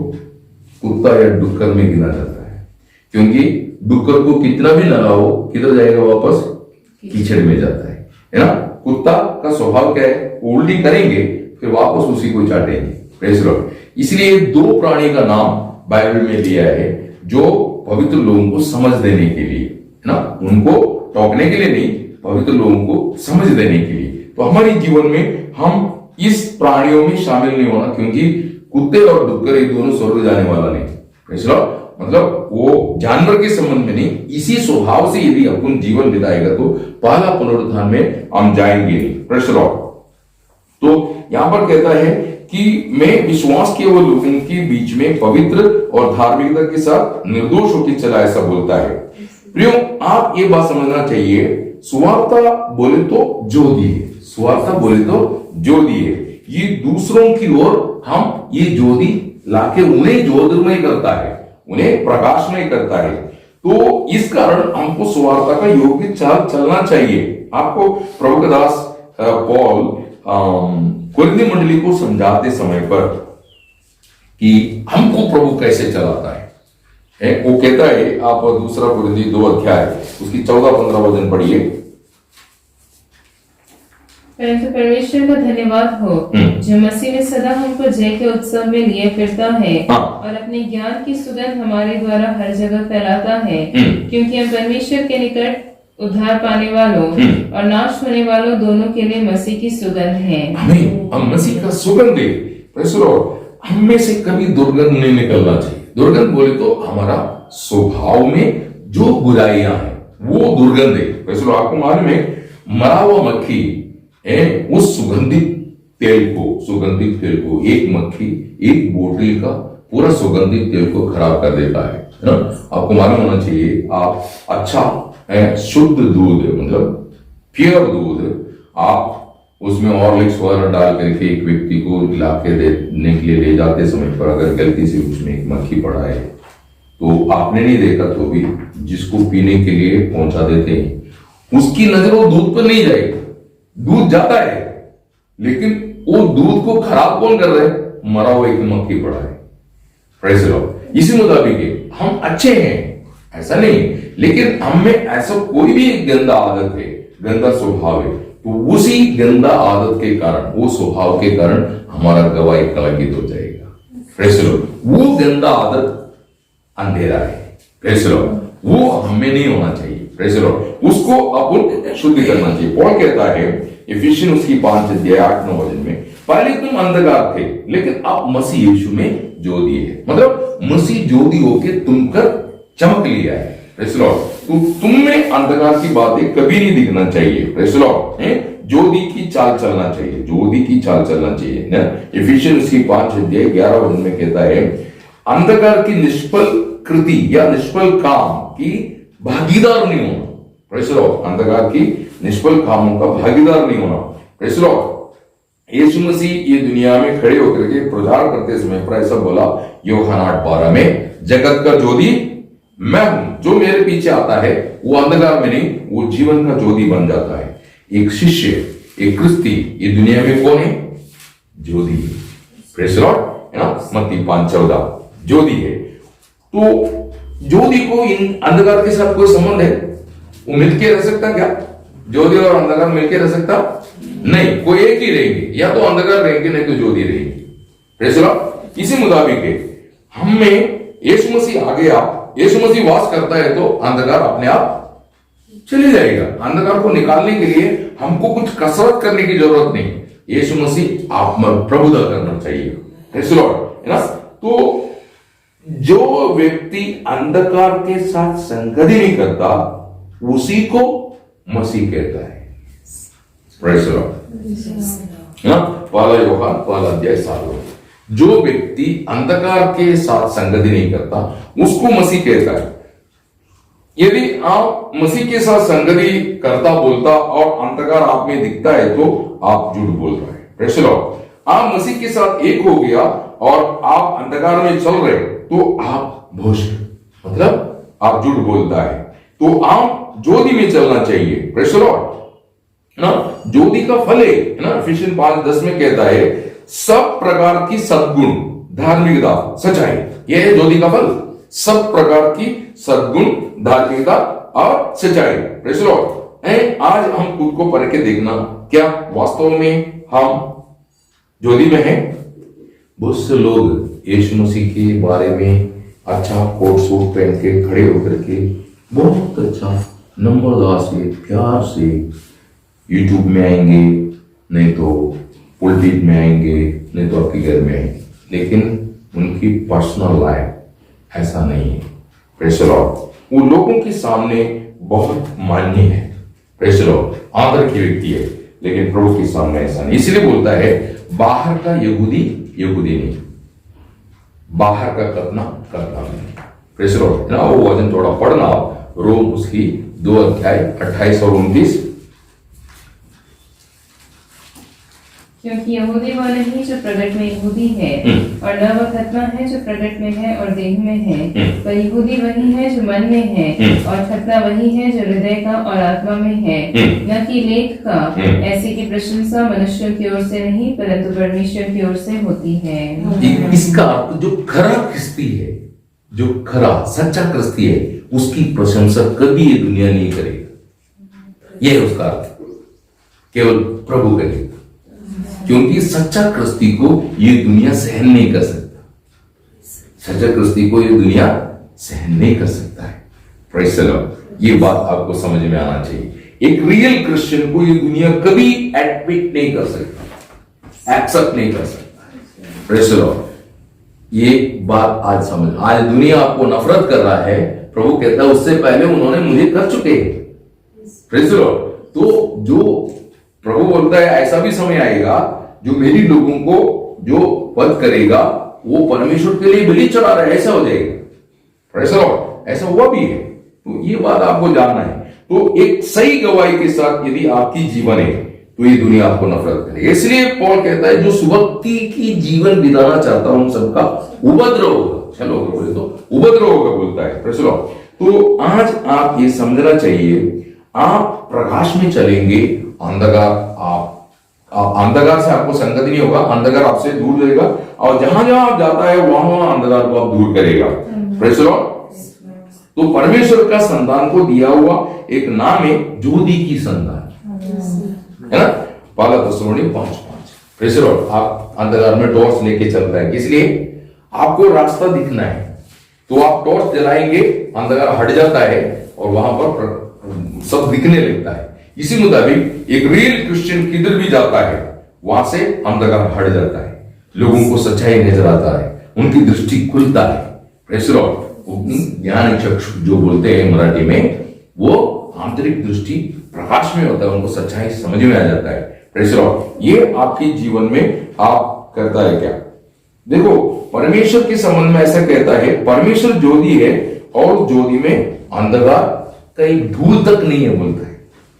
Speaker 1: कुत्ता या डुक्कर में गिना जाता है। क्योंकि डुक्कर को कितना भी नलाओ किधर जाएगा, वापस कीचड़ में जाता है ना। कुत्ता का स्वभाव क्या है, उल्टी करेंगे फिर वापस उसी को चाटेंगे। Praise the Lord. इसलिए 2 प्राणी का नाम बाइबल में दिया है जो पवित्र लोगों को समझ देने के लिए, है ना, उनको टोकने के लिए नहीं, पवित्र लोगों को समझ देने के लिए। तो हमारे जीवन में हम इस प्राणियों में शामिल नहीं होना, क्योंकि कुत्ते और डुक्कर ये दोनों स्वर्ग जाने वाला नहीं। मतलब वो जानवर के संबंध में नहीं, इसी स्वभाव से यदि अपन जीवन बिताएगा तो पहला पुनरुत्थान में हम जाएंगे नहीं। Praise the Lord. तो यहां पर कहता है कि मैं विश्वास किए हुए लोगों के बीच में पवित्र और धार्मिकता के साथ निर्दोष होकर चला, ऐसा बोलता है। प्रियो, आप ये बात समझना चाहिए, सुवार्ता बोले तो जो दिए, सुवार्ता बोले तो जो दिए, ये दूसरों की ओर हम ये ज्योति लाके उन्हें ज्योतिर्मय करता है, उन्हें प्रकाशमय करता है। तो इस कारण हमको सुवार्ता का योग्य चाल चलना चाहिए। आपको प्रभु के दास पौल कुरिन्थी मंडली को समझाते समय पर कि हमको प्रभु कैसे चलाता है, वो कहता है, आप दूसरा कुरिन्थी 2 अध्याय उसकी 14-15 वचन पढ़िए।
Speaker 2: परंतु परमेश्वर का धन्यवाद हो जो मसीह में सदा हमको जय के उत्सव में लिए फिरता है और अपने ज्ञान की सुगंध हमारे द्वारा हर जगह फैलाता है, क्योंकि हम परमेश्वर के निकट उद्धार पाने वालों और नाश होने वालों दोनों के लिए मसीह की सुगंध है।
Speaker 1: हम मसीह का सुगंध है। Praise the Lord. हम में से कभी दुर्गंध नहीं निकलना चाहिए। दुर्गंध बोले तो हमारा स्वभाव में जो बुराइयां हैं वो दुर्गंध है। Praise the Lord. आपको मालूम है, मरा हुआ मक्खी उस सुगंधित तेल को एक मक्खी एक बोतल का पूरा सुगंधित तेल को खराब कर देता है ना। आपको मालूम होना चाहिए, आप अच्छा शुद्ध दूध, मतलब प्योर दूध, आप उसमें हॉर्लिक्स वगैरह डाल करके एक व्यक्ति को लाके देने के लिए ले जाते समय पर अगर गलती से उसमें एक मक्खी पड़ा है तो आपने नहीं देखा तो भी जिसको पीने के लिए पहुंचा देते हैं उसकी नजर वो दूध पर नहीं जाएगी, दूध जाता है, लेकिन वो दूध को खराब कौन कर रहा है? मरा हुआ एक मक्खी पड़ा है। Praise the Lord. इसी मुताबिक हम अच्छे हैं ऐसा नहीं, लेकिन हम में ऐसा कोई भी गंदा आदत है, गंदा स्वभाव है, तो उसी गंदा आदत के कारण, वो स्वभाव के कारण हमारा गवाही कलंकित हो जाएगा। Praise the Lord. वो गंदा आदत अंधेरा है। Praise the Lord. वो हमें नहीं होना चाहिए। Praise the Lord. उसको अपन शुद्ध करना चाहिए। पौल कहता है इफिसियन उसकी 5 अध्याय 8-9 वचन में, पहले तुम अंधकार थे लेकिन अब मसीह यीशु में ज्योति है। मतलब मसीह ज्योति होके तुम कर चमक लिया है। Praise the Lord. तो तुम में अंधकार की बातें कभी नहीं दिखना चाहिए। Praise the Lord. ज्योति की चाल चलना चाहिए, ज्योति की चाल चलना चाहिए ना। इफिसियन उसकी 5 अध्याय 11 वचन में कहता है, अंधकार की निष्फल कृति या निष्फल काम की भागीदार नहीं होना। Praise the Lord. अंधकार की निष्फल कामों का भागीदार नहीं होना। Praise the Lord. Yeshu Masih ये दुनिया में खड़े होकर के प्रचार करते समय पर ऐसा बोला यूहन्ना 8:12 में, जगत का ज्योति मैं हूं, जो मेरे पीछे आता है वो अंधकार में नहीं, वो जीवन का ज्योति बन जाता है। एक शिष्य, एक क्रिस्ती ये दुनिया में कौन है? ज्योति। प्रेज़ द लॉर्ड, है ना। मत्ती 5:14 ज्योति है। तो ज्योति को इन अंधकार के साथ कोई संबंध है? वो मिलके रह सकता क्या? ज्योति और अंधकार मिलके रह सकता नहीं, कोई एक ही रहेंगे, या तो अंधकार रहेंगे नहीं तो ज्योति रहेंगे। Praise the Lord. इसी मुताबिक है हम में यीशु मसीह आ गया, यीशु मसीह वास करता है तो अंधकार अपने आप चले जाएगा। अंधकार को निकालने के लिए हमको कुछ कसरत करने की जरूरत नहीं, यीशु मसीह आप में प्रभुता करना चाहिए। प्रेज़ द लॉर्ड, है ना। तो जो व्यक्ति अंधकार के साथ संगति नहीं करता उसी को मसीह कहता है। Praise the Lord. ना पहला यूहन्ना 1 अध्याय 7। जो व्यक्ति अंधकार के साथ संगति नहीं करता उसको मसीह कहता है। यदि आप मसीह के साथ संगति करता बोलता और अंधकार आप में दिखता है तो आप झूठ बोल रहे हैं। Praise the Lord. आप मसीह के साथ एक हो गया और आप अंधकार में चल रहे तो आप भोष्क, मतलब आप झूठ बोलता है। तो आप ज्योति में चलना चाहिए। प्रेज़ द लॉर्ड ना। ज्योति का फल है ना। इफिसियन 5:10 में कहता है, सब प्रकार की सद्गुण, धार्मिकता, सच्चाई, यह है ज्योति का फल। सब प्रकार की सद्गुण, धार्मिकता और सच्चाई। Praise the Lord. आज हम खुद को परख के देखना, क्या वास्तव में हम ज्योति में हैं? बहुत से लोग यीशु मसीह के बारे में अच्छा कोट सूट पहन के खड़े होकर के बहुत अच्छा नम्रता से, प्यार से यूट्यूब में आएंगे, नहीं तो पुलपिट में आएंगे, नहीं तो आपके घर में आएंगे, लेकिन उनकी पर्सनल लाइफ ऐसा नहीं है। Praise the Lord. वो लोगों के सामने बहुत मान्य है, प्रेज़ द लॉर्ड, आदर की व्यक्ति है, लेकिन प्रभु के सामने ऐसा नहीं। इसलिए बोलता है बाहर का यहूदी यहूदी नहीं, बाहर का कतना नहीं। Praise the Lord. ना वो वचन थोड़ा पढ़ना, रोम उसकी 2 अध्याय 28 और 29।
Speaker 2: क्योंकि यहूदी वो नहीं जो प्रगट में यहूदी है, और न वह खतना है जो प्रगट में है और देह में है, पर यहूदी वही है जो मन में है, और खतना वही है जो हृदय का और आत्मा में है, न कि लेख का। ऐसे की प्रशंसा मनुष्यों की ओर से नहीं, परंतु परमेश्वर की ओर से होती है।
Speaker 1: इसका अर्थ जो खरा ख्रिस्ती है, जो खरा सच्चा ख्रिस्ती है, उसकी प्रशंसा कभी ये दुनिया नहीं करेगी। यह है उसका अर्थ, केवल प्रभु करेगा, क्योंकि सच्चा ख्रिस्ती को ये दुनिया सहन नहीं कर सकता। सच्चा ख्रिस्ती को ये दुनिया सहन नहीं कर सकता है। Praise the Lord. ये बात आपको समझ में आना चाहिए। एक रियल क्रिश्चियन को ये दुनिया कभी एडमिट नहीं कर सकता, एक्सेप्ट नहीं कर सकता। Praise the Lord. ये बात आज समझ, आज दुनिया आपको नफरत कर रहा है, प्रभु कहता है उससे पहले उन्होंने मुझे कर चुके हैं। Praise the Lord. तो जो प्रभु बोलता है ऐसा भी समय आएगा जो मेरी लोगों को जो वध करेगा वो परमेश्वर के लिए बलि चढ़ा रहा है, ऐसा हो जाएगा। Praise the Lord. ऐसा हुआ भी है, तो ये बात आपको जानना है। तो एक सही गवाही के साथ यदि आपकी जीवन है तो ये दुनिया आपको नफरत करेगी। इसलिए पौल कहता है जो सुभक्ति की जीवन बिताना चाहता हूं सबका उपद्रव होगा। चलो बोले तो उपद्रव होगा बोलता है। Praise the Lord. तो आज आप ये समझना चाहिए, आप प्रकाश में चलेंगे, अंधकार से आपको संगति नहीं होगा, अंधकार आपसे दूर रहेगा, और जहां जहां आप जाता है वहां अंधकार को आप दूर करेगा। Praise the Lord. तो परमेश्वर का संतान को दिया हुआ एक नाम है ज्योति की संतान, है ना। पहला थिस्सलुनीकि 5:5। Praise the Lord. आप अंधकार में टॉर्च लेके चलता है, इसलिए आपको रास्ता दिखना है, तो आप टॉर्च जलाएंगे, अंधकार हट जाता है और वहां पर सब दिखने लगता है। इसी मुताबिक एक रियल क्रिश्चियन किधर भी जाता है वहां से अंधकार हट जाता है, लोगों को सच्चाई नजर आता है, उनकी दृष्टि खुलता है। Praise the Lord. ज्ञान चक्षु जो बोलते हैं मराठी में, वो आंतरिक दृष्टि प्रकाश में होता है, उनको सच्चाई समझ में आ जाता है। Praise the Lord. ये आपके जीवन में आप करता है क्या? देखो परमेश्वर के संबंध में ऐसा कहता है, परमेश्वर ज्योति है और ज्योति में अंधकार कहीं धूल तक नहीं है बोलता है।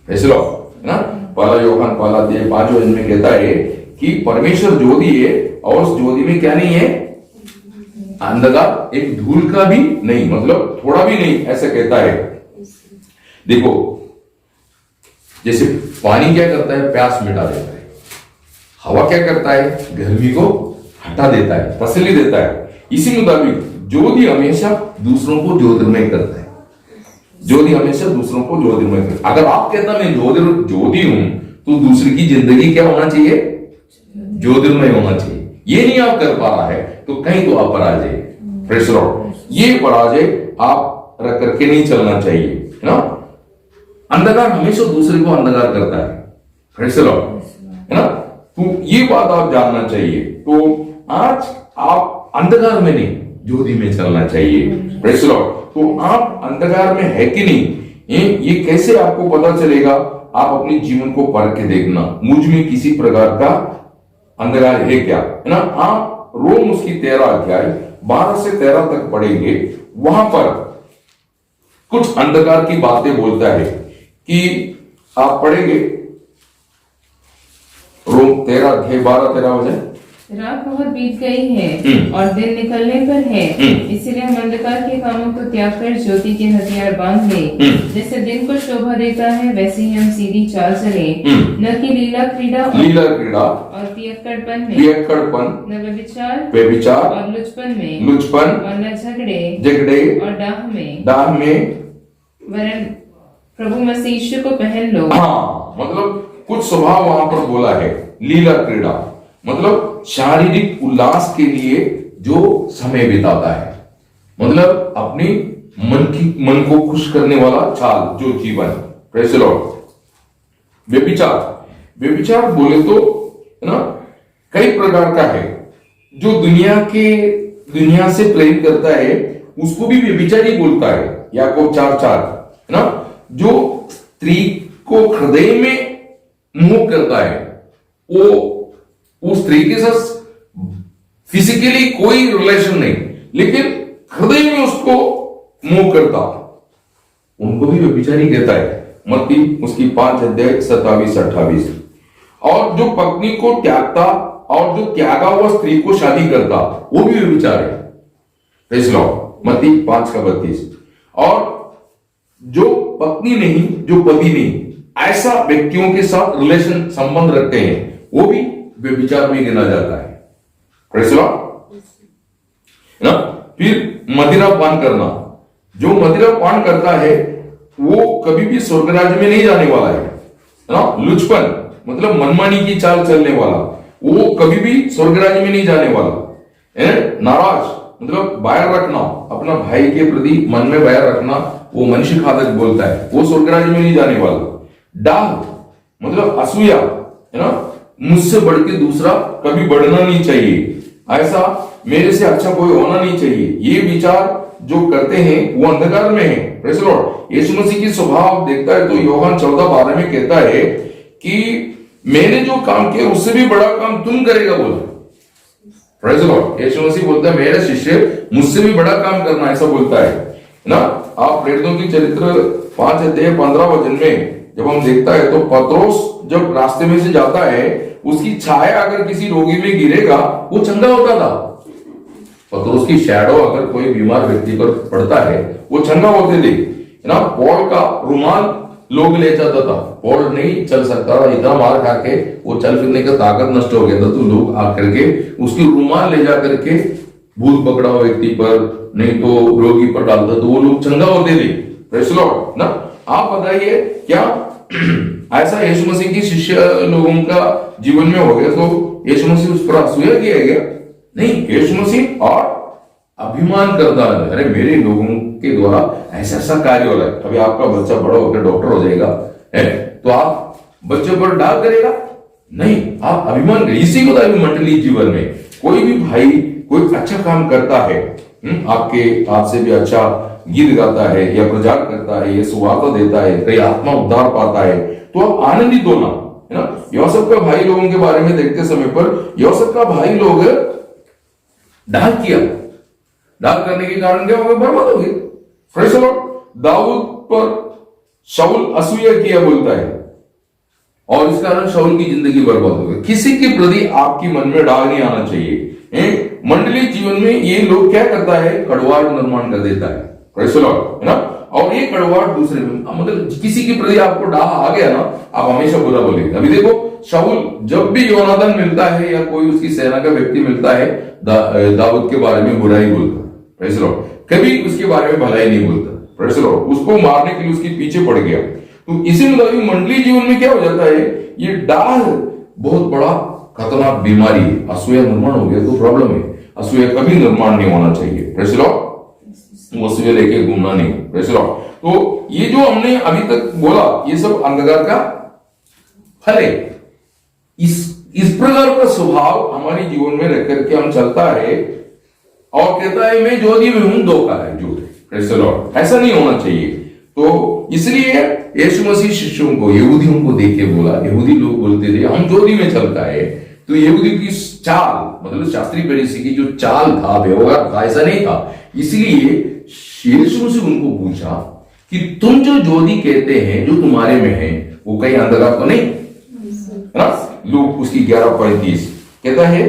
Speaker 1: प्रेज़ द लॉर्ड, है ना। पहला यूहन्ना 5:5 में कहता है कि परमेश्वर ज्योति है और उस ज्योति में क्या नहीं है? अंधकार एक धूल का भी नहीं, मतलब थोड़ा भी नहीं, ऐसा कहता है। देखो जैसे पानी क्या करता है? प्यास मिटा देता है। हवा क्या करता है? गर्मी को हटा देता है, तसल्ली देता है। इसी मुताबिक ज्योति हमेशा दूसरों को ज्योतिर्मय करता है। ज्योति हमेशा दूसरों को ज्योतिर्मय करता है। अगर आप कहता मैं ज्योति हूं तो दूसरे की जिंदगी क्या होना चाहिए? ज्योतिर्मय होना चाहिए। ये नहीं आप कर पा रहा है तो कहीं तो आप पराजय। Praise the Lord. ये पराजय आप रख करके नहीं चलना चाहिए, है ना। अंधकार हमेशा दूसरे को अंधकार करता है। प्रेज़ द लॉर्ड, है ना। तो ये बात आप जानना चाहिए। तो आज आप अंधकार में नहीं, ज्योति में चलना चाहिए। Praise the Lord. तो आप अंधकार में है कि नहीं, ये कैसे आपको पता चलेगा? आप अपने जीवन को परख के देखना, मुझ में किसी प्रकार का अंधकार है क्या, है ना। आप रोम उसकी 13 अध्याय 12 से 13 तक पढ़ेंगे, वहां पर कुछ अंधकार की बातें बोलता है कि आप पढ़ेंगे रोम 13 अध्याय 12-13 हो जाए।
Speaker 2: रात बहुत बीत गई है और दिन निकलने पर है, इसलिए हम अंधकार के कामों को त्याग कर ज्योति के हथियार बांध ले। जैसे दिन को शोभा देता है वैसे ही हम सीधी चाल चले, न कि लीला क्रीड़ा और पियक्कड़पन में, न व्यभिचार और लुचपन और न झगड़े और डाह में, वरन प्रभु मसीह यीशु को पहन लो।
Speaker 1: हाँ, मतलब कुछ स्वभाव वहां पर बोला है। लीला क्रीड़ा मतलब शारीरिक उल्लास के लिए जो समय बिताता है, मतलब अपनी मन को खुश करने वाला चाल जो जीवन, प्रेज़ द लॉर्ड। व्यभिचार बोले तो है ना कई प्रकार का है। जो दुनिया से प्रेम करता है उसको भी व्यभिचारी बोलता है, याकूब 4:4 है ना। जो स्त्री को हृदय में मोह करता है वो उस स्त्री के साथ फिजिकली कोई रिलेशन नहीं, लेकिन हृदय में उसको मोह करता, उनको भी व्यभिचारी कहता है। मत्ती उसकी 5:27-28। और जो पत्नी को त्यागता और जो त्यागा हुआ स्त्री को शादी करता वो भी व्यभिचार है, प्रेज़ द लॉर्ड। मत्ती 5:32। और जो पत्नी नहीं, जो पति नहीं, ऐसा व्यक्तियों के साथ रिलेशन संबंध रखते हैं वो भी व्यभिचार में गिना जाता है, प्रेज़ द लॉर्ड ना। फिर मदिरा पान करना, जो मदिरा पान करता है वो कभी भी स्वर्ग राज्य में नहीं जाने वाला है ना। लुचपन मतलब मनमानी की चाल चलने वाला वो कभी भी स्वर्ग राज्य में नहीं जाने वाला है। नाराज मतलब बैर रखना, अपना भाई के प्रति मन में बैर रखना, वो मनुष्य खादक बोलता है, वो स्वर्ग राज्य में नहीं जाने वाला। डाह मतलब असूया है ना, मुझसे बढ़ के दूसरा कभी बढ़ना नहीं चाहिए, ऐसा मेरे से अच्छा कोई होना नहीं चाहिए, ये विचार जो करते हैं वो अंधकार में है, प्रेज़ द लॉर्ड। यीशु मसीह की स्वभाव देखता है तो यूहन्ना 14:12 में कहता है कि मैंने जो काम किया उससे भी बड़ा काम तुम करेगा बोला, प्रेज़ द लॉर्ड। यीशु मसीह बोलता है मेरा शिष्य मुझसे भी बड़ा काम करना, ऐसा बोलता है ना। आप प्रेरितों की चरित्र 5:15 में जब हम देखता है तो पतरोस जब रास्ते में से जाता है उसकी छाया अगर किसी रोगी में गिरेगा वो चंगा होता था। पतरोस की शैडो अगर कोई बीमार व्यक्ति पर पड़ता है वो चंगा होते थे ना। पॉल का रुमाल लोग ले जाता था, पॉल नहीं चल सकता था, इतना मार खा के वो चल फिरने का ताकत नष्ट हो गया था, तो लोग आकर के उसकी रुमाल ले जा करके भूत पकड़ा हुआ व्यक्ति पर नहीं तो रोगी पर डालता तो वो लोग चंगा होते थे, प्रेज़ द लॉर्ड ना। आप बताइए क्या ऐसा यीशु मसीह की शिष्य लोगों का जीवन में हो गया तो यीशु मसीह उस पर असूया किया गया? नहीं, यीशु मसीह और अभिमान करता है, अरे मेरे लोगों के द्वारा ऐसा ऐसा कार्य हो रहा है। अभी आपका बच्चा बड़ा होकर डॉक्टर हो जाएगा है तो आप बच्चे पर डाल करेगा? नहीं, आप अभिमान करें। इसी को मंडली जीवन में कोई भी भाई कोई अच्छा काम करता है, आपके आपसे भी अच्छा गीत गाता है या प्रचार करता है या सुवार्ता देता है, कई आत्मा उद्धार पाता है तो आप आनंदित होना, है ना। यूसुफ का भाई लोगों के बारे में देखते समय पर यूसुफ का भाई लोग डाल किया, डाल करने के कारण क्या हो गया? बर्बाद हो गए, प्रेज़ द लॉर्ड। दाऊद पर शाऊल असूया किया बोलता है और इस कारण शाऊल की जिंदगी बर्बाद हो गई। किसी के प्रति आपकी मन में डाल नहीं आना चाहिए। मंडली जीवन में ये लोग क्या करता है? कड़वाहट निर्माण कर देता है, प्रेज़ द लॉर्ड, है ना। और ये कड़वाहट दूसरे में मतलब किसी के प्रति आपको डाह आ गया ना, आप हमेशा बुरा बोलेंगे। अभी देखो शाऊल जब भी योनाथन मिलता है या कोई उसकी सेना का व्यक्ति मिलता है दाऊद के बारे में बुराई बोलता है, प्रेज़ द लॉर्ड, कभी उसके बारे में भलाई नहीं बोलता, प्रेज़ द लॉर्ड। उसको मारने के लिए उसके पीछे पड़ गया। तो इसी मुताबिक मंडली जीवन में क्या हो जाता है? ये डाह बहुत बड़ा खतरनाक बीमारी है। असूया निर्माण हो गया तो प्रॉब्लम है। असूया कभी निर्माण नहीं होना चाहिए, प्रेज़ द लॉर्ड। असूया लेके घूमना नहीं, प्रेज़ द लॉर्ड। तो ये जो हमने अभी तक बोला ये सब अंधकार का फल है। इस प्रकार का स्वभाव हमारे जीवन में रख करके हम चलता है और कहता है मैं ज्योति में हूं, धोखा है, झूठ है, प्रेज़ द लॉर्ड। ऐसा नहीं होना चाहिए। तो इसलिए यीशु मसीह शिष्यों को, यहूदियों को देख के बोला, यहूदी लोग बोलते थे हम ज्योति में चलता है, तो यहूदी की चाल मतलब शास्त्री फरीसी की जो चाल था, व्यवहार था, ऐसा नहीं था। इसलिए यीशु मसीह उनको पूछा कि तुम जो ज्योति कहते हैं जो तुम्हारे में है वो कहीं अंधकार तो नहीं है ना। लूक उसकी 11:35 कहता है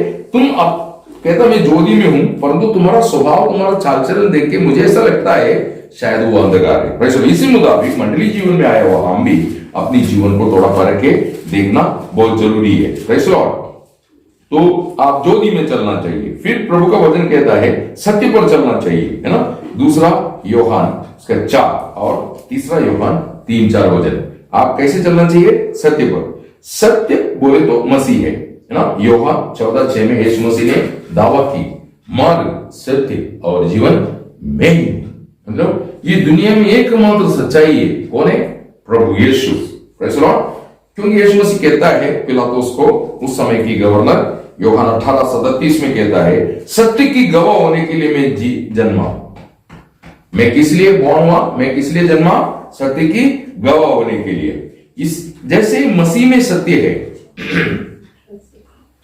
Speaker 1: कहता मैं ज्योति में हूं परंतु तुम्हारा स्वभाव, तुम्हारा चाल चलन देख के मुझे ऐसा लगता है शायद वो अंधकार है। इसी मुताबिक मंडली जीवन में आया हुआ हम भी अपनी जीवन को थोड़ा परख के देखना बहुत जरूरी है, प्रेज़ द लॉर्ड। तो आप ज्योति में चलना चाहिए। फिर प्रभु का वचन कहता है सत्य पर चलना चाहिए, है ना। दूसरा यूहन्ना उसका 4 और तीसरा यूहन्ना 3-4 वचन। आप कैसे चलना चाहिए? सत्य पर। सत्य बोले तो मसीह है ना। यूहन्ना 14:6 में यीशु मसीह ने दावा की मार्ग, सत्य और जीवन मैं ही हूं, मतलब ये दुनिया में एकमात्र सच्चाई है, कौन है? प्रभु यीशु। Praise the Lord. क्योंकि यीशु मसीह कहता है पिलातुस को, उस समय की गवर्नर, यूहन्ना 18:37 में कहता है, सत्य की गवाह होने के लिए मैं जन्मा। मैं किस लिए बॉर्न हुआ? मैं किस लिए जन्मा? सत्य की गवाह होने के लिए। इस जैसे मसीह में सत्य है,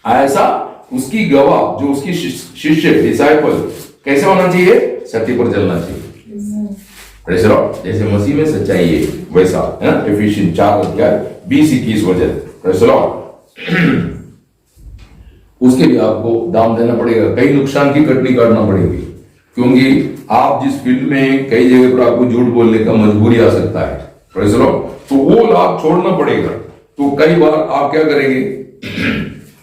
Speaker 1: ऐसा उसकी गवाह, जो उसकी शिष्य डिसाइपल कैसे होना चाहिए? सत्य पर चलना चाहिए। Praise the Lord. जैसे मसीह में सच्चाई है वैसा, है ना? एफिशिएंस 4:20-21 वचन। Praise the Lord. उसके लिए आपको दाम देना पड़ेगा, कई नुकसान की कटनी काटना पड़ेगी, क्योंकि आप जिस फील्ड में कई जगह पर आपको झूठ बोलने का मजबूरी आ सकता है, प्रेज़ द लॉर्ड, तो वो लाभ छोड़ना पड़ेगा। तो कई बार आप क्या करेंगे?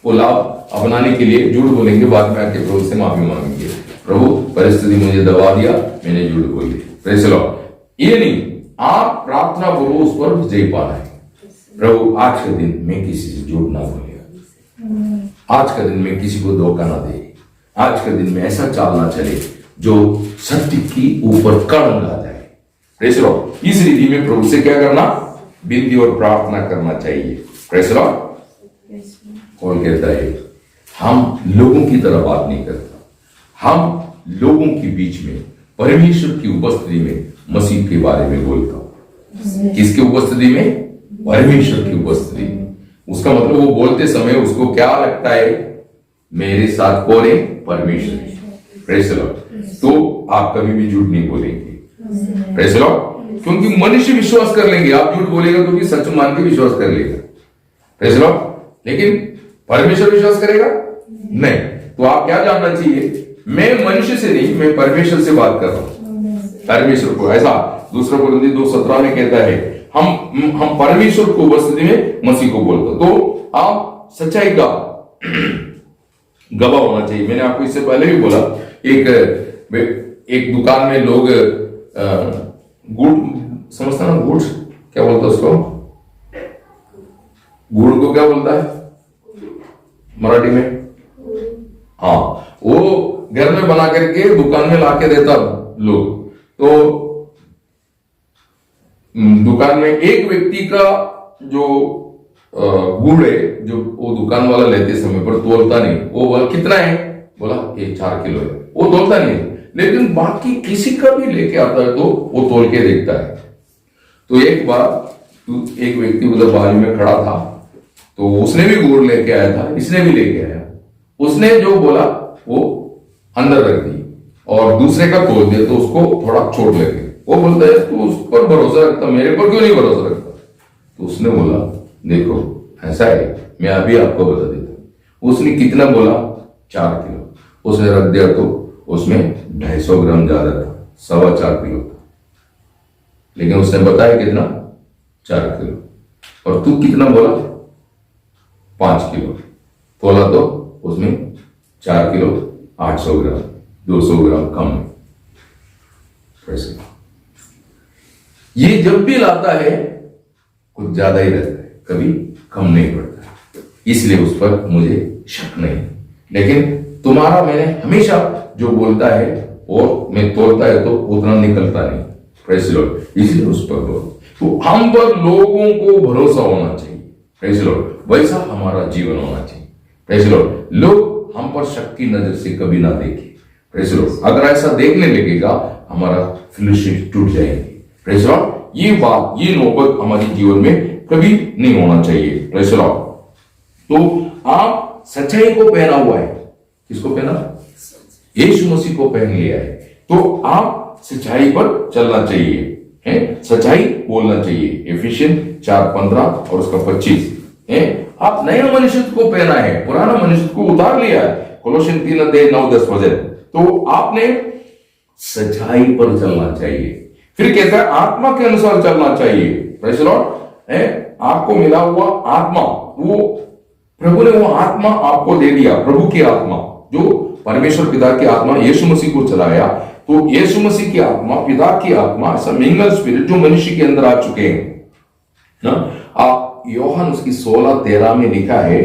Speaker 1: वो लाभ अपनाने के लिए झूठ बोलेंगे, बाद में आके प्रभु से माफी मांगेंगे, प्रभु परिस्थिति मुझे दबा दिया, मैंने झूठ बोली। Praise the Lord. ये नहीं, आप प्रार्थना करो, उस पर विजय पाना है। प्रभु आज के दिन मैं किसी से झूठ ना बोलेगा, आज का दिन में किसी को धोखा ना दे, आज के दिन में ऐसा चालना चले जो सत्य की ऊपर कड़ंग आ जाए। Praise the Lord. इस रीति में प्रभु से क्या करना? विनती और प्रार्थना करना चाहिए। Praise the Lord. कौन कहता है हम लोगों की तरह बात नहीं करता, हम लोगों के बीच में परमेश्वर की उपस्थिति में मसीह के बारे में बोलता हूं। किसकी उपस्थिति में? परमेश्वर की उपस्थिति में। उसका मतलब वो बोलते समय उसको क्या लगता है? मेरे साथ कौन है? परमेश्वर। Praise the Lord. तो आप कभी भी झूठ नहीं बोलेंगे। Praise the Lord. क्योंकि मनुष्य विश्वास कर लेंगे, आप झूठ बोलेगा तो भी सच मान के विश्वास कर लेगा। Praise the Lord. लेकिन परमेश्वर विश्वास करेगा नहीं। तो आप क्या जानना चाहिए? मैं मनुष्य से नहीं, मैं परमेश्वर से बात कर रहा हूं। परमेश्वर को, ऐसा 2 कोरिन्थियों 2:17 में कहता है, हम परमेश्वर को उपस्थिति में मसीह को बोलते। तो आप सच्चाई का गवाह होना चाहिए। मैंने आपको इससे पहले भी बोला, एक दुकान में लोग गुड़ समझता ना, गुड़ क्या बोलता है उसको? गुड़ को क्या बोलता है मराठी में? हाँ, वो घर में बना करके दुकान में लाके देता लोग। तो दुकान में एक व्यक्ति का जो गुड़ है, जो वो दुकान वाला लेते समय पर तोलता नहीं, वो बोला कितना है? बोला ये 4 किलो है, वो तोलता नहीं। लेकिन बाकी किसी का भी लेके आता है तो वो तोल के देखता है। तो एक बार एक व्यक्ति उधर बाजू में खड़ा था, तो उसने भी गुड़ लेके आया था, इसने भी लेके आया। उसने जो बोला वो अंदर रख दी और दूसरे का तोल दिया, तो उसको थोड़ा चोट लगी। वो बोलता है तू उस पर भरोसा रखता, मेरे पर क्यों नहीं भरोसा रखता? तो उसने बोला देखो ऐसा है, मैं अभी आपको बता देता हूं। उसने कितना बोला? 4 किलो। उसने रख दिया तो उसमें 250 ग्राम ज्यादा था, 4.25 किलो था। लेकिन उसने बताया कितना? 4 किलो। और तू कितना बोला? 5 किलो। तोला तो उसमें 4 किलो 800 ग्राम, 200 ग्राम कम है। ये जब भी लाता है कुछ ज्यादा ही रहता है, कभी कम नहीं पड़ता, इसलिए उस पर मुझे शक नहीं। लेकिन तुम्हारा मैंने हमेशा जो बोलता है और मैं तोड़ता है तो उतना निकलता नहीं। Praise the Lord. इसलिए उस पर बोल। तो हम पर लोगों को भरोसा होना चाहिए। Praise the Lord. वैसा हमारा जीवन होना चाहिए। Praise the Lord. लोग हम पर शक की नजर से कभी ना देखें। Praise the Lord. अगर ऐसा देखने लगेगा हमारा फेलोशिप टूट जाएगी। Praise the Lord. ये बात, ये नौबत हमारे जीवन में कभी नहीं होना चाहिए। Praise the Lord. तो आप सच्चाई को पहना हुआ है। किसको पहना? यीशु मसीह को पहन लिया है। तो आप सच्चाई पर चलना चाहिए, है? सच्चाई बोलना चाहिए। एफिशिएंस 4:15 और उसका 25 है। आप नए मनुष्य को पहना है, पुराना मनुष्य को उतार लिया है। कोलोसियन 3:9-10 वचन। तो आपने सच्चाई पर चलना चाहिए। फिर कहता है आत्मा के अनुसार चलना चाहिए। Praise the Lord. है आपको मिला हुआ आत्मा, वो प्रभु ने वो आत्मा आपको दे दिया, प्रभु की आत्मा, जो परमेश्वर पिता की आत्मा यीशु मसीह को चलाया। तो यीशु मसीह की आत्मा, पिता की आत्मा, ऐसा मिंगल स्पिरिट जो मनुष्य के अंदर आ चुके हैं ना। आप यूहन्ना उसकी 16:13 में लिखा है,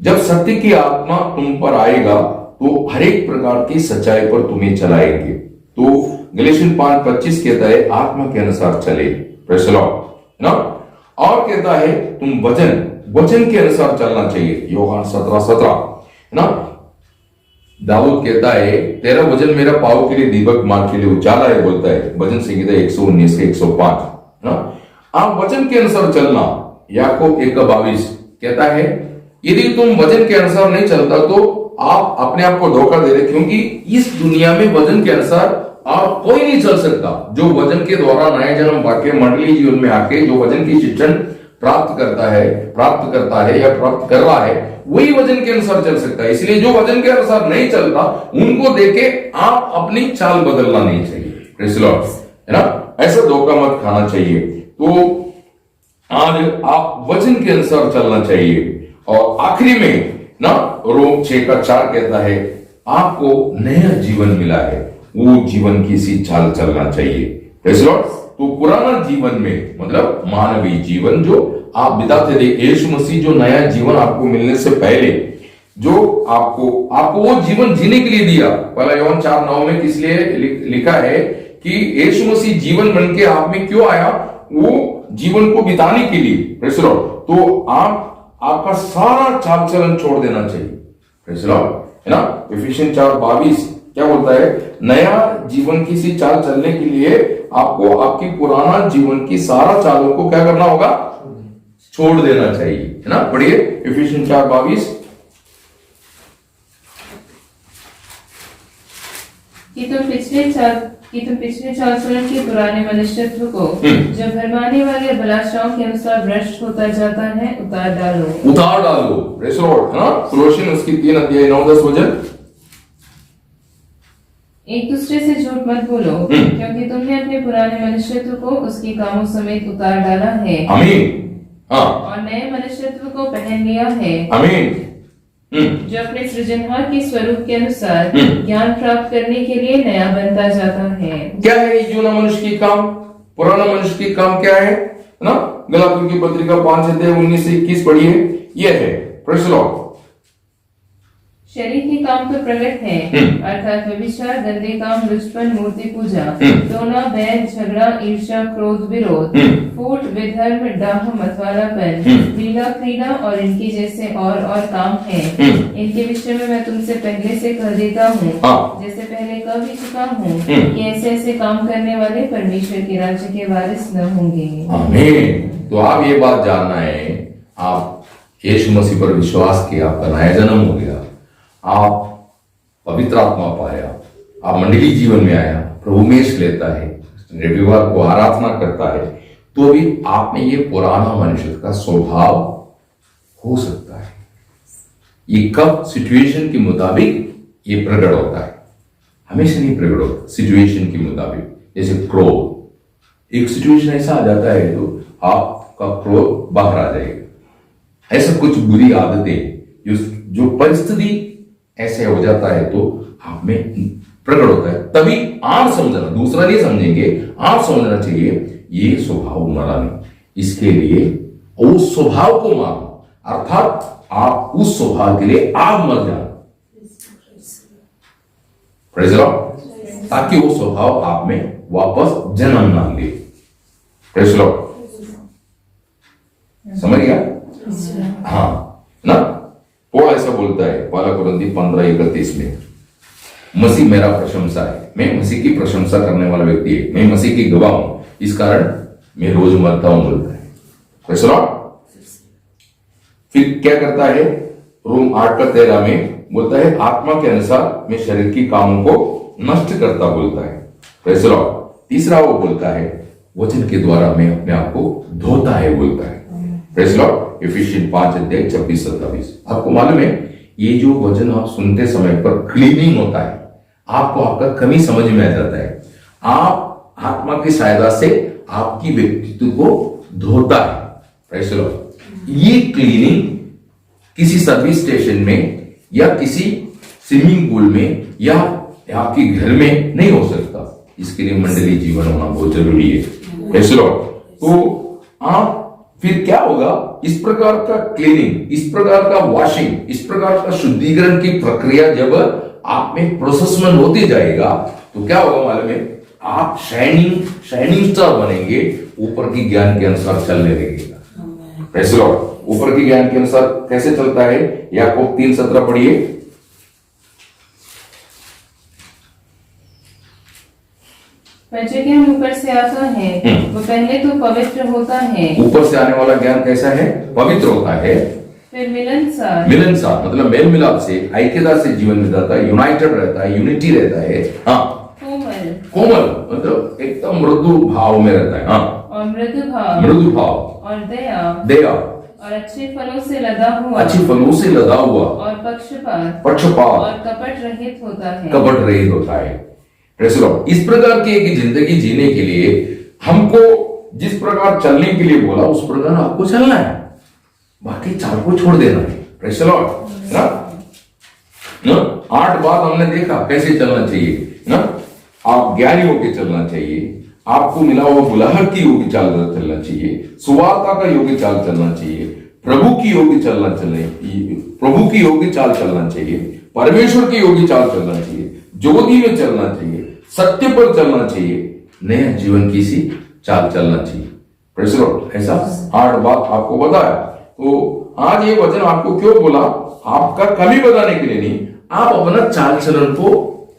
Speaker 1: जब सत्य की आत्मा तुम पर आएगा तो हर एक प्रकार की सच्चाई पर तुम्हें चलाएंगे। तो गलेशियन 5:25 कहता है आत्मा के अनुसार चले, प्रेज़ द लॉर्ड, है ना। और कहता है तुम वचन के अनुसार चलना चाहिए, योहान 17:17, है ना। दाऊद कहता है तेरा वचन मेरा पाँव के लिए दीपक, मार्ग के लिए उजाला है, बोलता है भजन संहिता 119 से 105, है ना। आप वचन के अनुसार चलना, याकूब 1:22 कहता है यदि तुम वचन के अनुसार नहीं चलता तो आप अपने आप को धोखा दे रहे, क्योंकि इस दुनिया में वचन के अनुसार आप कोई नहीं चल सकता। जो वचन के द्वारा नया जन्म पाके मंडलीय जीवन में आके जो वचन की शिक्षण प्राप्त करता है या प्राप्त कर रहा है, वही वचन के अनुसार चल सकता है। इसलिए जो वचन के अनुसार नहीं चलता उनको देखे आप अपनी चाल बदलना नहीं चाहिए, प्रेज़ द लॉर्ड, है ना। ऐसा धोखा मत खाना चाहिए। तो आज आप वचन के अनुसार चलना चाहिए। और आखिरी में ना रोम 6:4 कहता है आपको नया जीवन मिला है, वो जीवन की सी चाल चलना चाहिए, प्रेज़ द लॉर्ड। तो पुराना जीवन में मतलब मानवीय जीवन जो आप बिताते थे, यीशु मसीह जो नया जीवन आपको मिलने से पहले जो आपको वो जीवन जीने के लिए दिया। पहला यूहन्ना 4:9 में किस लिए लिखा है कि यीशु मसीह जीवन बन के आप में क्यों आया, वो जीवन को बिताने के लिए, प्रेज़ द लॉर्ड। तो आपका सारा चाल चलन छोड़ देना चाहिए, प्रेज़ द लॉर्ड, है ना। इफिसियन 4:22 क्या बोलता है, नया जीवन की सी चाल चलने के लिए आपको आपकी पुराना जीवन की सारा चालों को क्या करना होगा, छोड़ देना चाहिए, है ना। पढ़िए इफिसियन 4:22
Speaker 2: कि तुम पिछले चाल चलन के पुराने मनुष्यत्व को जो भरमाने वाले अभिलाषाओं के अनुसार भ्रष्ट होता जाता है उतार डालो,
Speaker 1: प्रेज़ द लॉर्ड, है ना। कोलोसियन उसकी 3:9-10 वचन,
Speaker 2: एक दूसरे से झूठ मत बोलो क्योंकि तुमने अपने पुराने मनुष्यत्व को उसके कामों समेत उतार डाला है,
Speaker 1: आमीन, हाँ,
Speaker 2: और नए मनुष्यत्व को पहन लिया है,
Speaker 1: आमीन,
Speaker 2: जो अपने सृजनहार के स्वरूप के अनुसार ज्ञान प्राप्त करने के लिए नया बनता जाता है।
Speaker 1: क्या है ये जो मनुष्य की काम, पुराना मनुष्य की काम क्या है ना। गलातियों की पत्रिका 5:19 से 21 पढ़िए, ये है, प्रेज़ द लॉर्ड।
Speaker 2: शरीर के काम तो प्रकट है, अर्थात व्यभिचार, गंदे काम, लुचपन, मूर्ति पूजा, टोना, बैर, झगड़ा, ईर्ष्या, क्रोध, विरोध, फूट, विधर्म, डाह, मतवालापन, क्रीड़ा और इनके जैसे और काम हैं। इनके विषय में मैं तुमसे पहले से कह देता हूँ, जैसे पहले कह भी चुका हूँ कि ऐसे काम करने वाले परमेश्वर के राज्य के वारिस न होंगे। आमीन।
Speaker 1: तो आप ये बात जानना है, आप यीशु मसीह पर विश्वास किया, आपका नया जन्म हो गया, आप पवित्र आत्मा पाया, आप मंडली जीवन में आया, प्रभु मेष लेता है, रविवार को आराधना करता है, तो भी आप में ये पुराना मनुष्य का स्वभाव हो सकता है। ये कब सिचुएशन के मुताबिक ये प्रकट होता है, हमेशा नहीं प्रकट होता, सिचुएशन के मुताबिक। जैसे क्रोध, एक सिचुएशन ऐसा आ जाता है तो आपका क्रोध बाहर आ जाएगा। ऐसा कुछ बुरी आदतें जो परिस्थिति ऐसे हो जाता है तो आप में प्रकट होता है, तभी आप समझना, दूसरा नहीं समझेंगे, आप समझना चाहिए ये स्वभाव मरा नहीं, इसके लिए उस स्वभाव को मारो, अर्थात आप उस स्वभाव के लिए आप मर जाओ, प्रेज़ द लॉर्ड, ताकि वो स्वभाव आप में वापस जन्म ना ले, प्रेज़ द लॉर्ड। समझ गया, हाँ ना। पौल ऐसा बोलता है पहला कुरिन्थी 15:31 में, मसीह मेरा प्रशंसा है, मैं मसीह की प्रशंसा करने वाला व्यक्ति है, मैं मसीह की गवाह हूं, इस कारण मैं रोज मरता हूं, बोलता है, प्रेज़ द लॉर्ड। फिर क्या करता है, रोम 8:13 में बोलता है आत्मा के अनुसार मैं शरीर की कामों को नष्ट करता, बोलता है, प्रेज़ द लॉर्ड। तीसरा वो बोलता है वचन के द्वारा मैं अपने आप को धोता है, बोलता है, प्रेज़ द लॉर्ड। इफिसियन 5:26-27। आपको मालूम है ये जो वचन आप सुनते समय पर क्लीनिंग होता है, आपको आपका कमी समझ में आ जाता है, आप आत्मा की सहायता से आपकी व्यक्तित्व को धोता है, प्रेज़ द लॉर्ड। ये क्लीनिंग किसी सर्विस स्टेशन में या किसी स्विमिंग पूल में या आपके घर में नहीं हो सकता, इसके लिए मंडली जीवन होना बहुत जरूरी है, प्रेज़ द लॉर्ड। तो आप फिर क्या होगा, इस प्रकार का क्लीनिंग, इस प्रकार का वॉशिंग, इस प्रकार का शुद्धिकरण की प्रक्रिया जब आप में प्रोसेस में होती जाएगा तो क्या होगा मालूम है, आप शाइनिंग स्टार बनेंगे, ऊपर की ज्ञान के अनुसार चलने लगेगा। Praise the Lord. ऊपर की ज्ञान के अनुसार कैसे चलता है, याकूब 3:17 पढ़िए।
Speaker 2: पर जो ज्ञान ऊपर से आता है वो पहले तो पवित्र होता है।
Speaker 1: ऊपर से आने वाला ज्ञान कैसा है, पवित्र होता है,
Speaker 2: फिर मिलनसार
Speaker 1: मतलब मेल मिलाप से, ऐक्यता से जीवन में रहता है, यूनाइटेड रहता है, यूनिटी रहता है। हाँ, कोमल मतलब एकदम मृदु भाव में रहता है। हाँ,
Speaker 2: और मृदु भाव
Speaker 1: और
Speaker 2: दया और अच्छे फलों से लदा हुआ और पक्षपात और कपट रहित होता है।
Speaker 1: Praise the Lord. इस प्रकार की एक जिंदगी जीने के लिए हमको जिस प्रकार चलने के लिए बोला उस प्रकार आपको चलना है, बाकी चाल को छोड़ देना है। प्रेज़ द लॉर्ड ना। 8 बात हमने देखा कैसे चलना चाहिए ना। आप ज्ञानी होकर चलना चाहिए, आपको मिला हुआ बुलाहट की योग्य चाल चलना चाहिए, सुवार्ता का योग्य चाल चलना चाहिए, प्रभु की योग्य चाल चलना चाहिए, परमेश्वर की योग्य चाल चलना चाहिए, ज्योति में चलना चाहिए, सत्य पर चलना चाहिए, नया जीवन की सी चाल चलना चाहिए। Praise the Lord. ऐसा 8 बात आपको बताया। तो आज ये वचन आपको क्यों बोला, आपका कमी बताने के लिए नहीं, आप अपना चाल चलन को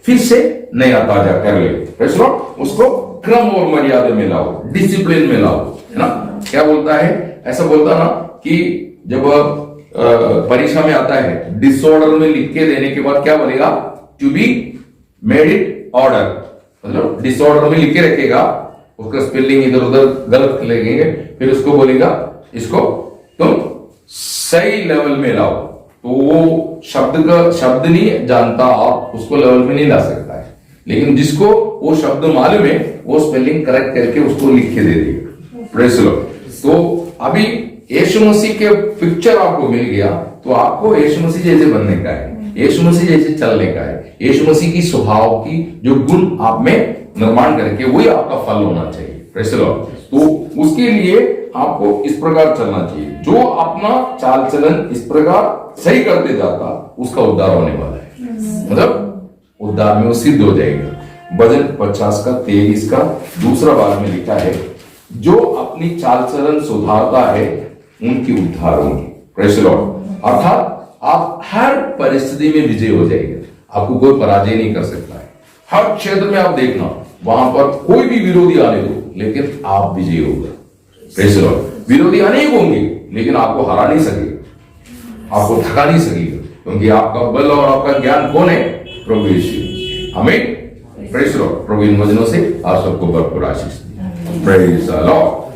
Speaker 1: फिर से नया ताजा कर ले। Praise the Lord. उसको क्रम और मर्यादा में लाओ, डिसिप्लिन में लाओ, है ना। क्या बोलता है, ऐसा बोलता ना कि जब परीक्षा में आता है डिसऑर्डर में लिख के देने के बाद क्या बोलेगा, to be made it order, मतलब डिसऑर्डर में लिख के रखेगा, उसका स्पेलिंग इधर उधर गलत लगेंगे, फिर उसको बोलेगा इसको तुम सही लेवल में लाओ। तो वो शब्द नहीं जानता, आप उसको लेवल में नहीं ला सकता है, लेकिन जिसको वो शब्द मालूम है वो स्पेलिंग करेक्ट करके उसको लिख के दे देगा। Praise the Lord. तो अभी यीशु मसीह के पिक्चर आपको मिल गया, तो आपको यीशु मसीह जैसे बनने का है, यीशु मसीह जैसे चलने का है, यीशु मसीह की स्वभाव की जो गुण आप में निर्माण करके वही आपका फल होना चाहिए। Praise the Lord. तो उसके लिए आपको इस प्रकार चलना चाहिए। जो अपना चाल चलन इस प्रकार सही करते जाता उसका उद्धार होने वाला है, मतलब उद्धार में वो सिद्ध हो जाएगा। भजन 50 का 23 का दूसरा भाग में लिखा है, जो अपनी चाल चलन सुधारता है उनकी उद्धार होंगे। Praise the Lord. अर्थात आप हर परिस्थिति में विजय हो जाएंगे, आपको कोई पराजय नहीं कर सकता है। हर क्षेत्र में आप देखना, वहां पर कोई भी विरोधी आने दो, लेकिन आप विजय होगा। Praise the Lord. विरोधी अनेक होंगे, लेकिन आपको हरा नहीं सकेगा, आपको थका नहीं सकेगा, क्योंकि आपका बल और आपका ज्ञान कौन है, प्रभु यीशु। आमीन। Praise the Lord. प्रभु इन वचनों से आप सबको भरपूर आशीष दे। Praise the Lord.